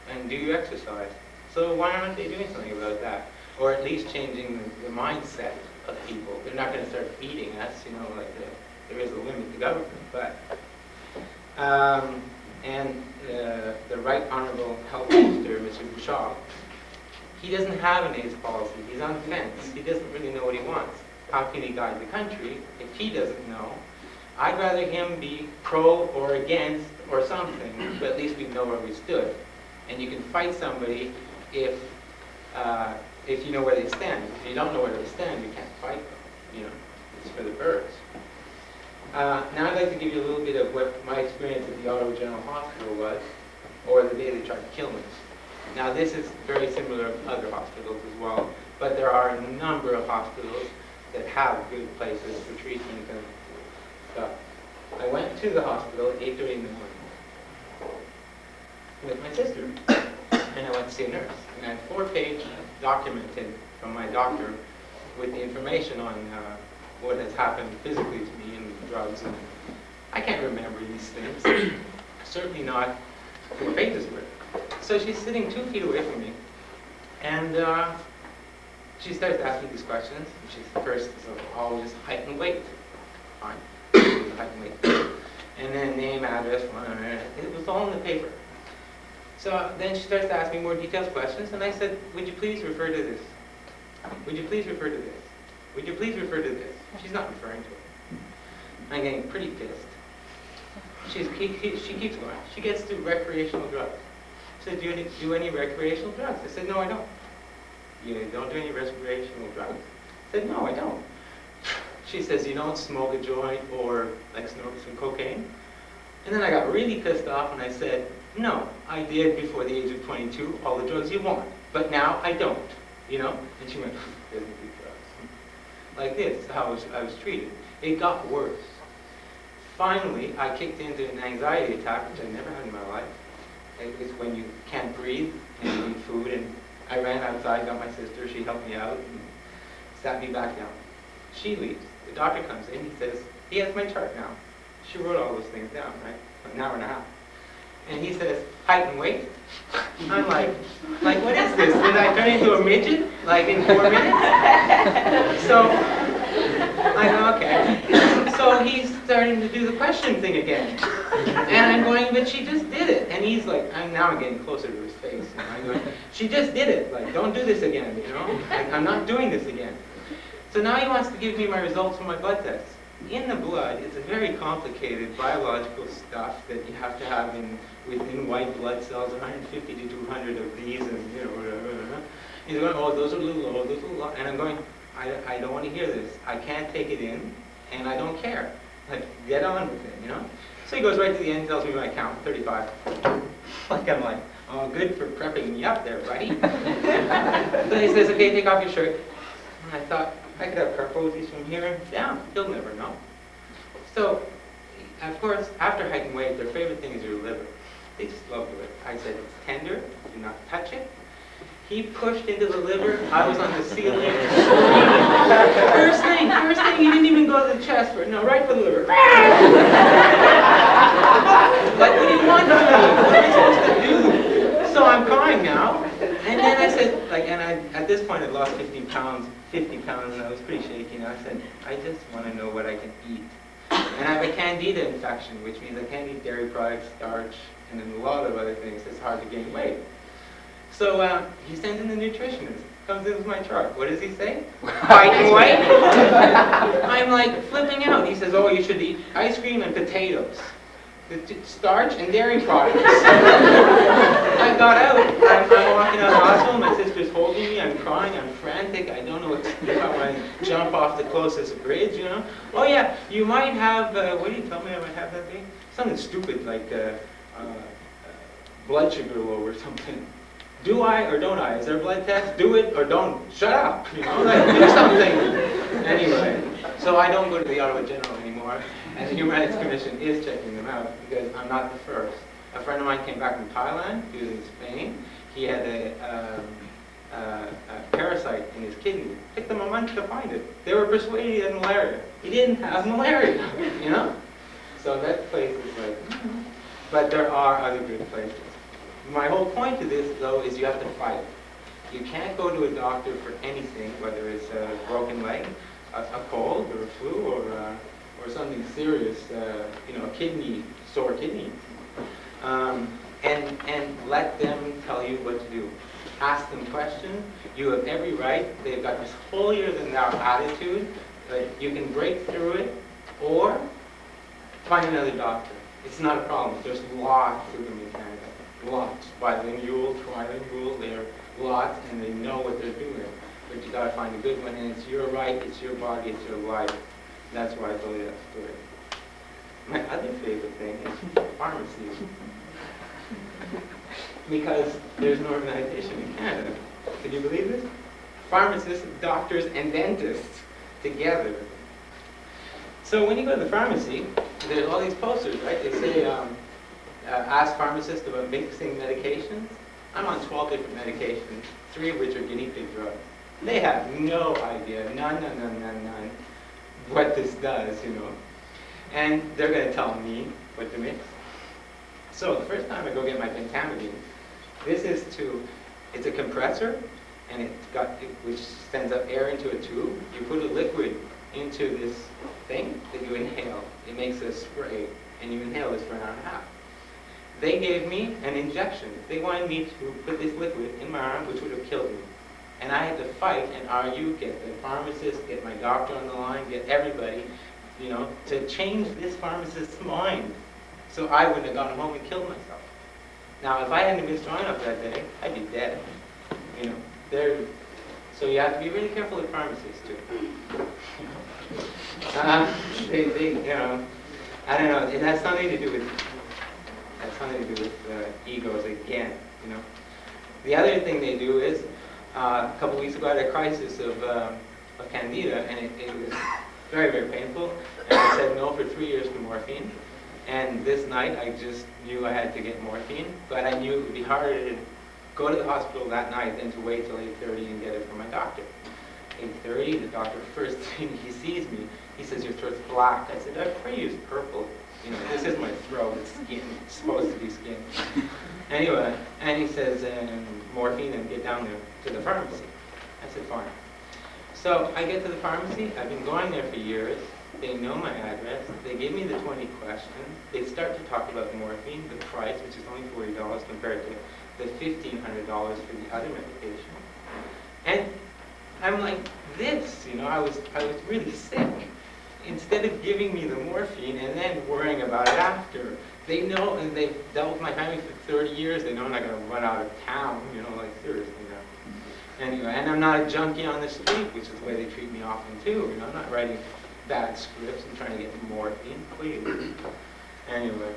And do you exercise? So why aren't they doing something about that? Or at least changing the mindset of people. They're not going to start feeding us, you know, like there is a limit to government. But, the Right Honorable Health Minister, Mr. Bouchard, he doesn't have an AIDS policy. He's on the fence. He doesn't really know what he wants. How can he guide the country if he doesn't know? I'd rather him be pro or against or something, but at least we know where we stood. And you can fight somebody if you know where they stand. If you don't know where they stand, you can't fight them. You know, it's for the birds. Now I'd like to give you a little bit of what my experience at the Ottawa General Hospital was, or the day they tried to kill me. Now this is very similar to other hospitals as well, but there are a number of hospitals that have good places for treatment and stuff. I went to the hospital at 8:30 in the morning with my sister, and I went to see a nurse. And I had a 4-page documented from my doctor with the information on what has happened physically to me and drugs. And I can't remember these things. certainly not 4 pages worth. So she's sitting 2 feet away from me, and she starts asking these questions. She's first, so always height and weight. Fine, height and weight. And then name, address, it was all in the paper. So then she starts to ask me more detailed questions, and I said, would you please refer to this? Would you please refer to this? Would you please refer to this? She's not referring to it. I'm getting pretty pissed. She keeps going. She gets to recreational drugs. She said, do you do any recreational drugs? I said, no, I don't. You don't do any recreational drugs? I said, no, I don't. She says, you don't smoke a joint or like snort some cocaine? And then I got really pissed off and I said, no, I did before the age of 22, all the drugs you want. But now I don't, you know? And she went, doesn't do drugs. Like this, how I was treated. It got worse. Finally, I kicked into an anxiety attack, which I never had in my life. It's when you can't breathe and you need food. And I ran outside, got my sister, she helped me out, and sat me back down. She leaves. The doctor comes in, he says, he has my chart now. She wrote all those things down, right? An hour and a half. And he says, height and weight. I'm like, what is this? Did I turn into a midget, like in 4 minutes? So, I go, okay. So he's starting to do the question thing again. And I'm going, but she just did it. And he's like, I'm getting closer to his face. And I'm going, she just did it. Like, don't do this again, you know? Like, I'm not doing this again. So now he wants to give me my results from my blood tests. In the blood, it's a very complicated biological stuff that you have to have within white blood cells, 150 to 200 of these, and you know, whatever. He's going, oh, those are a little low, those are a little low. And I'm going, I don't want to hear this. I can't take it in, and I don't care. Like, get on with it, you know? So he goes right to the end, tells me my count, 35. Like, I'm like, oh, good for prepping me up there, buddy. So he says, okay, take off your shirt. And I thought, I could have carposes from here down. He'll never know. So, of course, after height and weight, their favorite thing is your liver. They just love the liver. I said, it's tender. Do not touch it. He pushed into the liver. I was on the ceiling. First thing, he didn't even go to the chest for it. No, right for the liver. Like, what do you want from me? What am I supposed to do? So I'm crying now. And then I said, like, and at this point I'd lost 50 pounds, and I was pretty shaky. And I said, I just want to know what I can eat. And I have a candida infection, which means I can't eat dairy products, starch, and then a lot of other things. It's hard to gain weight. So he sends in the nutritionist, comes in with my chart. What does he say? Height and weight? I'm like flipping out. He says, oh, you should eat ice cream and potatoes. Starch and dairy products. I got out. I'm walking out of the hospital. My sister's holding me. I'm crying. I'm frantic. I don't know what to do. I want to jump off the closest bridge, you know. Oh, yeah, you might have, what do you tell me I might have that day? Something stupid like blood sugar low or something. Do I or don't I? Is there a blood test? Do it or don't. Shut up, you know, like, do something. Anyway, so I don't go to the Ottawa General anymore. And the Human Rights Commission is checking them out because I'm not the first. A friend of mine came back from Thailand. He was in Spain. He had a parasite in his kidney. It took them a month to find it. They were persuaded he had malaria. He didn't have malaria, you know? So that place is like, but there are other good places. My whole point to this, though, is you have to fight. You can't go to a doctor for anything, whether it's a broken leg, a cold, or a flu, or something serious, you know, sore kidney, and let them tell you what to do. Ask them questions. You have every right. They've got this holier-than-thou attitude, but you can break through it, or find another doctor. It's not a problem. There's lots of them in Canada. Lots. Bilingual, trilingual, they're lots, and they know what they're doing. But you got to find a good one, and it's your right, it's your body, it's your life. That's why I told you that story. My other favorite thing is pharmacy. Because there's an organization in Canada. Can you believe this? Pharmacists, doctors, and dentists together. So when you go to the pharmacy, there's all these posters, right? They say, ask pharmacists about mixing medications. I'm on 12 different medications, 3 of which are guinea pig drugs. They have no idea, none, what this does, you know. And they're going to tell me what to mix. So the first time I go get my pentamidine, it's a compressor, and which sends up air into a tube. You put a liquid into this thing that you inhale. It makes a spray, and you inhale this for an hour and a half. They gave me an injection. They wanted me to put this liquid in my arm, which would have killed me. And I had to fight and argue, get the pharmacist, get my doctor on the line, get everybody, to change this pharmacist's mind. So I wouldn't have gone home and killed myself. Now, if I hadn't been strong enough that day, I'd be dead. So you have to be really careful with pharmacists too. I don't know. It has something to do with egos again. The other thing they do is a couple weeks ago I had a crisis of candida, and it was very, very painful. And I said no for 3 years to morphine. And this night I just knew I had to get morphine, but I knew it would be harder to go to the hospital that night than to wait till 8:30 and get it from my doctor. 8:30, the doctor, first thing he sees me, he says, "Your throat's black." I said, "I've probably used purple. This is my throat, it's skin, it's supposed to be skin." Anyway, and he says, morphine, and get down there to the pharmacy. I said, fine. So I get to the pharmacy, I've been going there for years, they know my address, they give me the 20 questions, they start to talk about morphine, the price, which is only $40 compared to the $1,500 for the other medication. And I'm like this, I was really sick. Instead of giving me the morphine and then worrying about it after, they know, and they've dealt with my family for 30 years, they know I'm not going to run out of town, seriously now. Anyway, and I'm not a junkie on the street, which is the way they treat me often too, I'm not writing bad scripts and trying to get morphine, please. Anyway,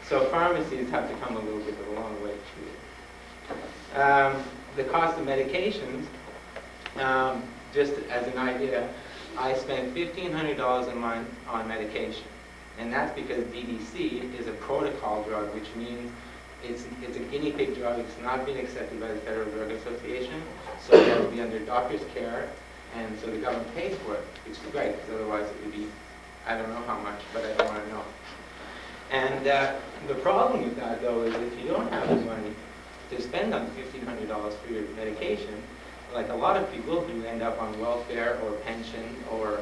so pharmacies have to come a little bit of a long way too. The cost of medications, just as an idea, I spend $1,500 a month on medication. And that's because DDC is a protocol drug, which means it's a guinea pig drug. It's not been accepted by the Federal Drug Association, so it has to be under doctor's care, and so the government pays for it, which is great, because otherwise it would be, I don't know how much, but I don't want to know. And the problem with that, though, is if you don't have the money to spend on $1,500 for your medication, like a lot of people who end up on welfare or pension, or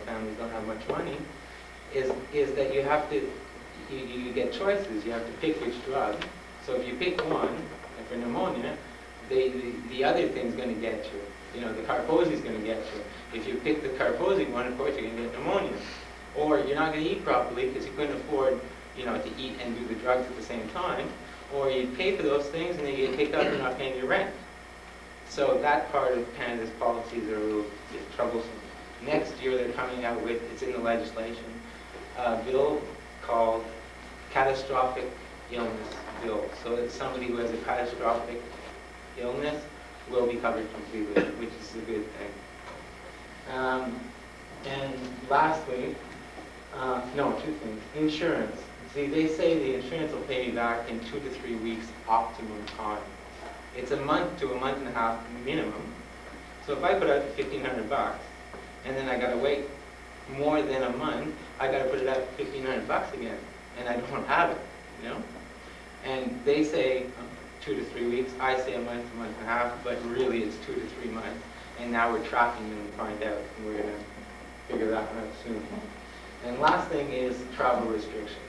families don't have much money, is that you have to, you get choices. You have to pick which drug. So if you pick one, like for pneumonia, the other thing's going to get you. The Carposi's going to get you. If you pick the Carposi one, of course you're going to get pneumonia. Or you're not going to eat properly because you couldn't afford, to eat and do the drugs at the same time. Or you pay for those things and then you get kicked out and you're not paying your rent. So that part of Canada's policies are a little bit troublesome. Next year they're coming out with, it's in the legislation, a bill called Catastrophic Illness Bill. So it's somebody who has a catastrophic illness will be covered completely, which is a good thing. And lastly, two things. Insurance. See, they say the insurance will pay me back in 2 to 3 weeks optimum time. It's a month to a month and a half minimum. So if I put out $1,500 and then I got to wait more than a month, I got to put it out $1,500 again, and I don't have it, And they say 2 to 3 weeks. I say a month and a half, but really it's 2 to 3 months. And now we're tracking them to find out, and we're going to figure that one out soon. And last thing is travel restrictions.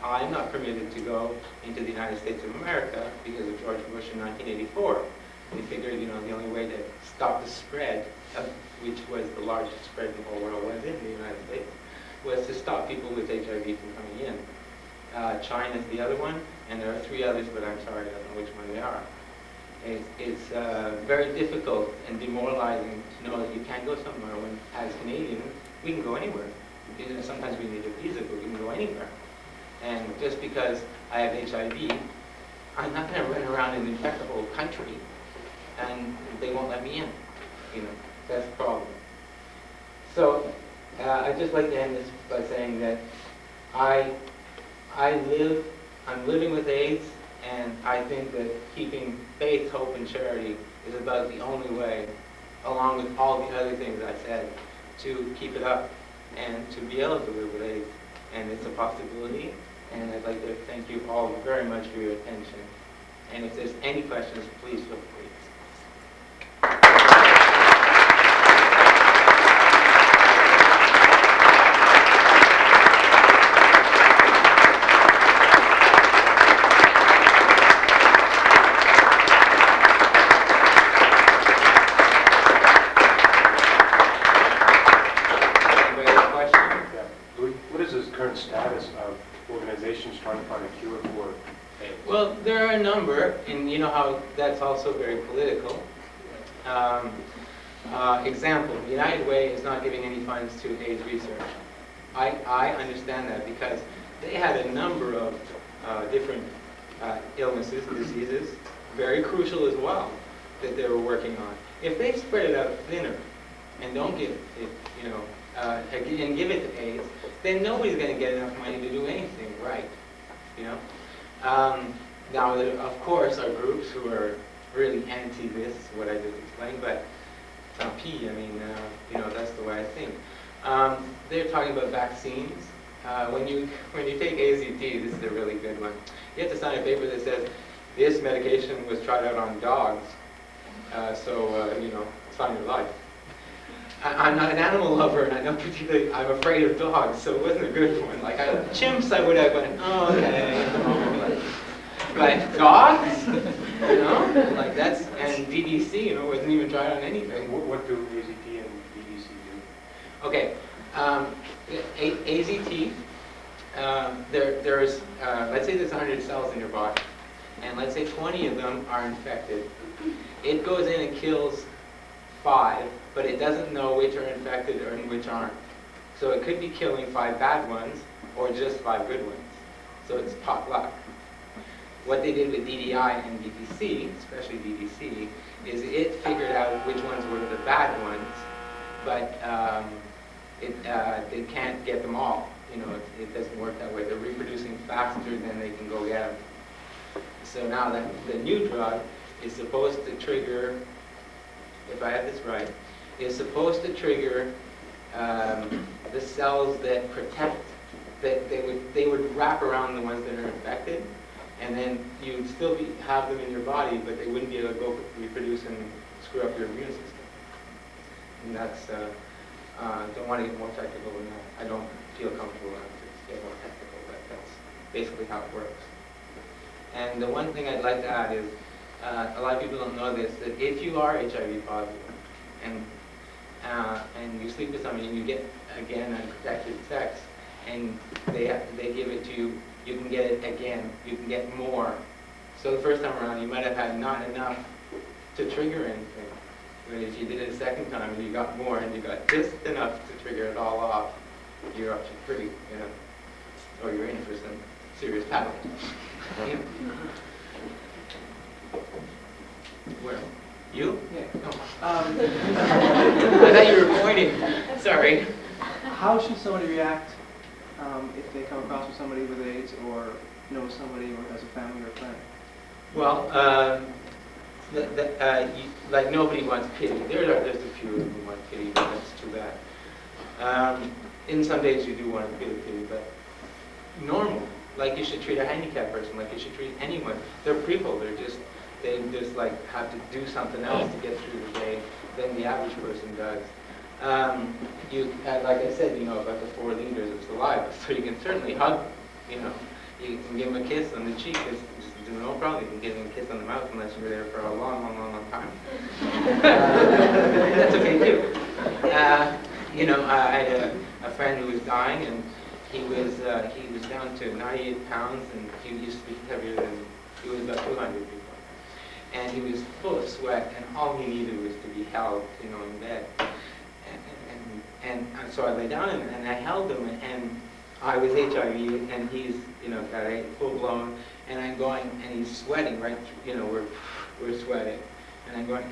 I'm not permitted to go into the United States of America because of George Bush in 1984. They figured, the only way to stop the spread, which was the largest spread in the whole world was in the United States, was to stop people with HIV from coming in. China is the other one, and there are 3 others, but I'm sorry, I don't know which one they are. It's very difficult and demoralizing to know that you can't go somewhere when, as Canadians, we can go anywhere. Sometimes we need a visa, but we can go anywhere. And just because I have HIV, I'm not going to run around and infect the whole country, and they won't let me in. That's the problem. So I'd just like to end this by saying that I'm living with AIDS, and I think that keeping faith, hope, and charity is about the only way, along with all the other things I said, to keep it up and to be able to live with AIDS. And it's a possibility, And I'd like to thank you all very much for your attention. And if there's any questions, please feel free. Anybody have questions? Yeah. Louis, what is the current status of organizations trying to find a cure for AIDS? Well, there are a number, and you know how that's also very political. Example, United Way is not giving any funds to AIDS research. I understand that because they had a number of different illnesses, diseases, very crucial as well, that they were working on. If they spread it out thinner and don't give it, and give it to AIDS, then nobody's going to get enough money to do anything right, Now, there, of course, are groups who are really anti this, what I just explained, but tant pis, I mean, that's the way I think. They're talking about vaccines. When you take AZT, this is a really good one. You have to sign a paper that says this medication was tried out on dogs, it's on your life. I'm not an animal lover, and I'm afraid of dogs, so it wasn't a good one. Like chimps, I would have went, oh, okay. But dogs, like that's, and DDC, wasn't even tried on anything. What do AZT and BDC do? Okay, AZT, there's, let's say there's 100 cells in your body, and let's say 20 of them are infected. It goes in and kills 5, but it doesn't know which are infected and which aren't. So it could be killing 5 bad ones, or just 5 good ones. So it's pot luck. What they did with DDI and DDC, especially DDC, is it figured out which ones were the bad ones, but they can't get them all. It doesn't work that way. They're reproducing faster than they can go get them. So now the new drug is supposed to trigger, if I have this right, is supposed to trigger the cells that protect, that they would wrap around the ones that are infected, and then you'd still have them in your body, but they wouldn't be able to go reproduce and screw up your immune system. And that's, don't want to get more technical than that. I don't feel comfortable enough to get more technical, but that's basically how it works. And the one thing I'd like to add is, a lot of people don't know this, that if you are HIV positive and you sleep with somebody and you get, again, unprotected sex, and they give it to you, you can get it again, you can get more. So the first time around, you might have had not enough to trigger anything. But if you did it a second time and you got more and you got just enough to trigger it all off, you're up to free, or you're in for some serious paddling. Where? You? Yeah. Oh. I thought you were pointing. Sorry. How should somebody react if they come across with somebody with AIDS or know somebody or has a family or friend? Well, like nobody wants pity. There's a few who want pity, but that's too bad. In some days you do want a bit of pity, but normal. Like you should treat a handicapped person, like you should treat anyone. They're people. They just like have to do something else to get through the day than the average person does. Like I said, about the 4 leaders of saliva, so you can certainly hug, you can give them a kiss on the cheek, it's no problem. You can give them a kiss on the mouth unless you were there for a long, long, long, long time. That's okay too. I had a friend who was dying, and he was down to 98 pounds, and he used to be heavier than, he was about 200 before. And he was full of sweat, and all he needed was to be held, in bed. And so I lay down and I held him, and I was HIV, and he's, got a full-blown, and I'm going, and he's sweating right through, we're sweating. And I'm going,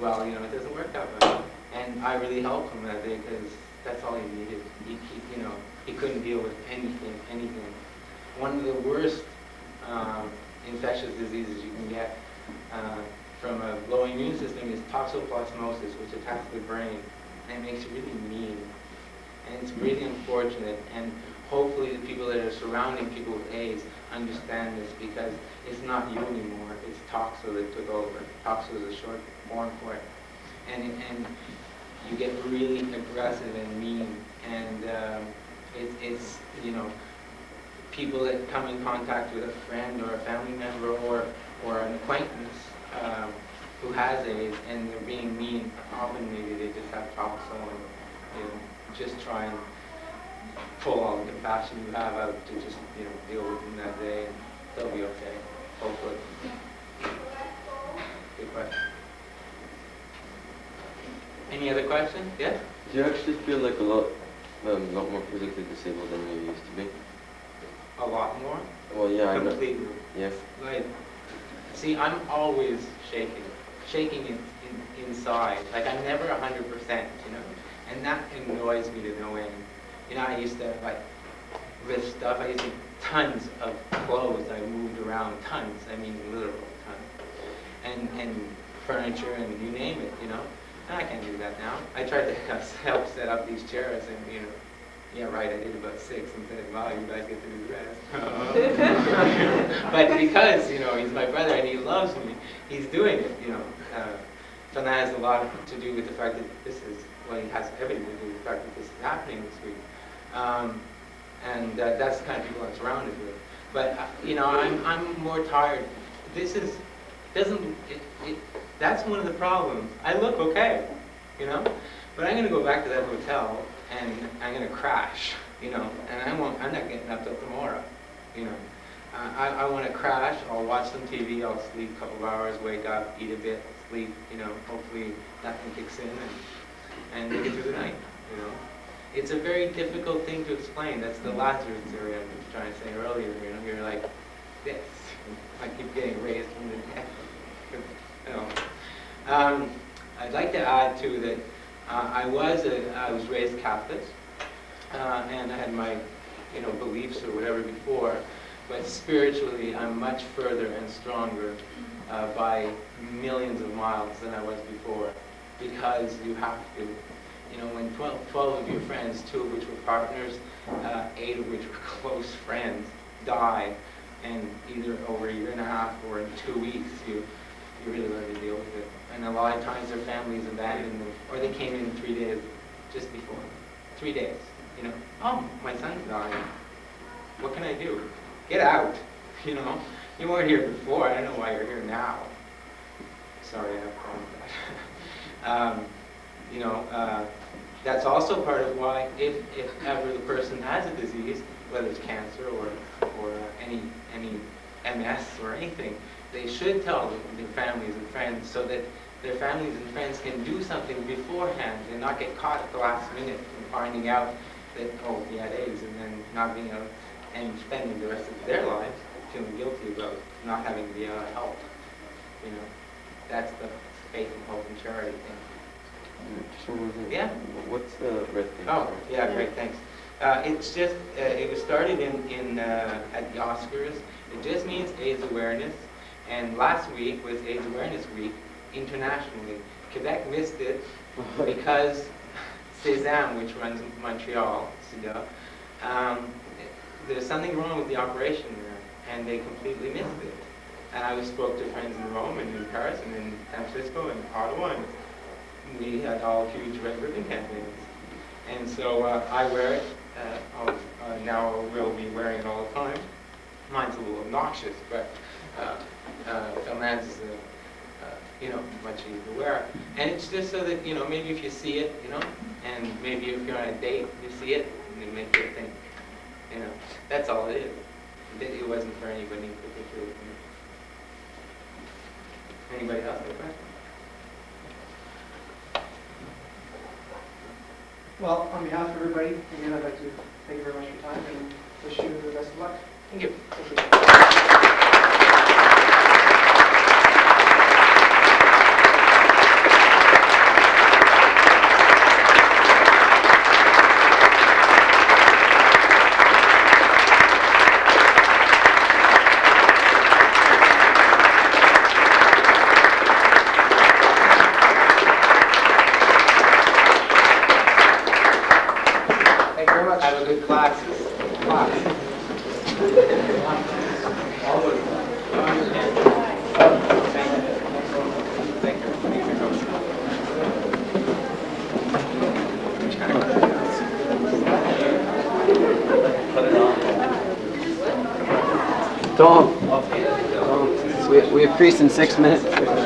well, it doesn't work that well. And I really helped him that day because that's all he needed. He couldn't deal with anything. One of the worst infectious diseases you can get from a low immune system is toxoplasmosis, which attacks the brain, and it makes you really mean. And it's really unfortunate. And hopefully the people that are surrounding people with AIDS understand this, because it's not you anymore, it's toxo that took over. Toxo is a short form for it. And you get really aggressive and mean, and it's, you know, people that come in contact with a friend or a family member or an acquaintance who has AIDS, and they're being mean, often maybe they just have toxo, and you know, just try and pull all the compassion you have out to just, you know, deal with them that day, and they'll be okay, hopefully. Good question. Any other questions? Yes? Do you actually feel like a lot more physically disabled than you used to be? A lot more? Well, yeah, I know. Completely. Yes. Like, see, I'm always shaking inside. Like, I'm never 100%, you know, and that annoys me to no end. You know, I used to, like, lift stuff. I used to tons of clothes. I moved around tons. I mean, literal tons. And furniture and you name it, you know. And I can't do that now. I tried to help set up these chairs, and, you know, yeah, right, I did about 6 and said, wow, you guys get to do the rest. But because, you know, he's my brother and he loves me, he's doing it, you know. So that has a lot to do with the fact that this is, well, it has everything to do with the fact that this is happening this week. And that's the kind of people I'm surrounded with. But, you know, I'm more tired. This is, that's one of the problems. I look okay, you know, but I'm going to go back to that hotel and I'm going to crash, you know, and I'm not getting up till tomorrow, you know. I want to crash. I'll watch some TV, I'll sleep a couple of hours, wake up, eat a bit, sleep, you know, hopefully nothing kicks in, and make it through the night, you know. It's a very difficult thing to explain. That's the Lazarus theory I was trying to say earlier, you know. You're like this. I keep getting raised from the dead. You know. I'd like to add too that I was raised Catholic, and I had my, you know, beliefs or whatever before, but spiritually I'm much further and stronger by millions of miles than I was before, because you have to. You know, when 12 of your friends, 2 of which were partners, 8 of which were close friends, die, and either over a year and a half or in 2 weeks, you really learn to deal with it. And a lot of times their families abandon them, or they came in 3 days just before. 3 days, you know. Oh, my son's dying. What can I do? Get out, you know. You weren't here before. I don't know why you're here now. Sorry, I have a problem with that. You know, that's also part of why, if ever the person has a disease, whether it's cancer or any MS or anything, they should tell their families and friends, so that their families and friends can do something beforehand and not get caught at the last minute and finding out that, oh, he had AIDS, and then not being able, and spending the rest of their lives feeling guilty about not having the help. You know, that's the faith and hope and charity thing. Just one more thing. Yeah. What's the red thing? Oh, yeah, great, thanks. It's just, it was started at the Oscars. It just means AIDS awareness. And last week was AIDS Awareness Week internationally. Quebec missed it because César, which runs in Montreal, there's something wrong with the operation there, and they completely missed it. And I spoke to friends in Rome and in Paris and in San Francisco and Ottawa, and we had all huge red ribbon campaigns. And so I wear it. Now I will be wearing it all the time. Mine's a little obnoxious, but Philman's is you know, much easier to wear. And it's just so that, you know, maybe if you see it, you know, and maybe if you're on a date, you see it, and you make you think, you know, that's all it is. It wasn't for anybody in particular. Anybody else have a question? Well, on behalf of everybody, again, I'd like to thank you very much for your time and wish you the best of luck. Thank you. Thank you. Thank you very much. Have a good classes. Tom, we have priest in 6 minutes.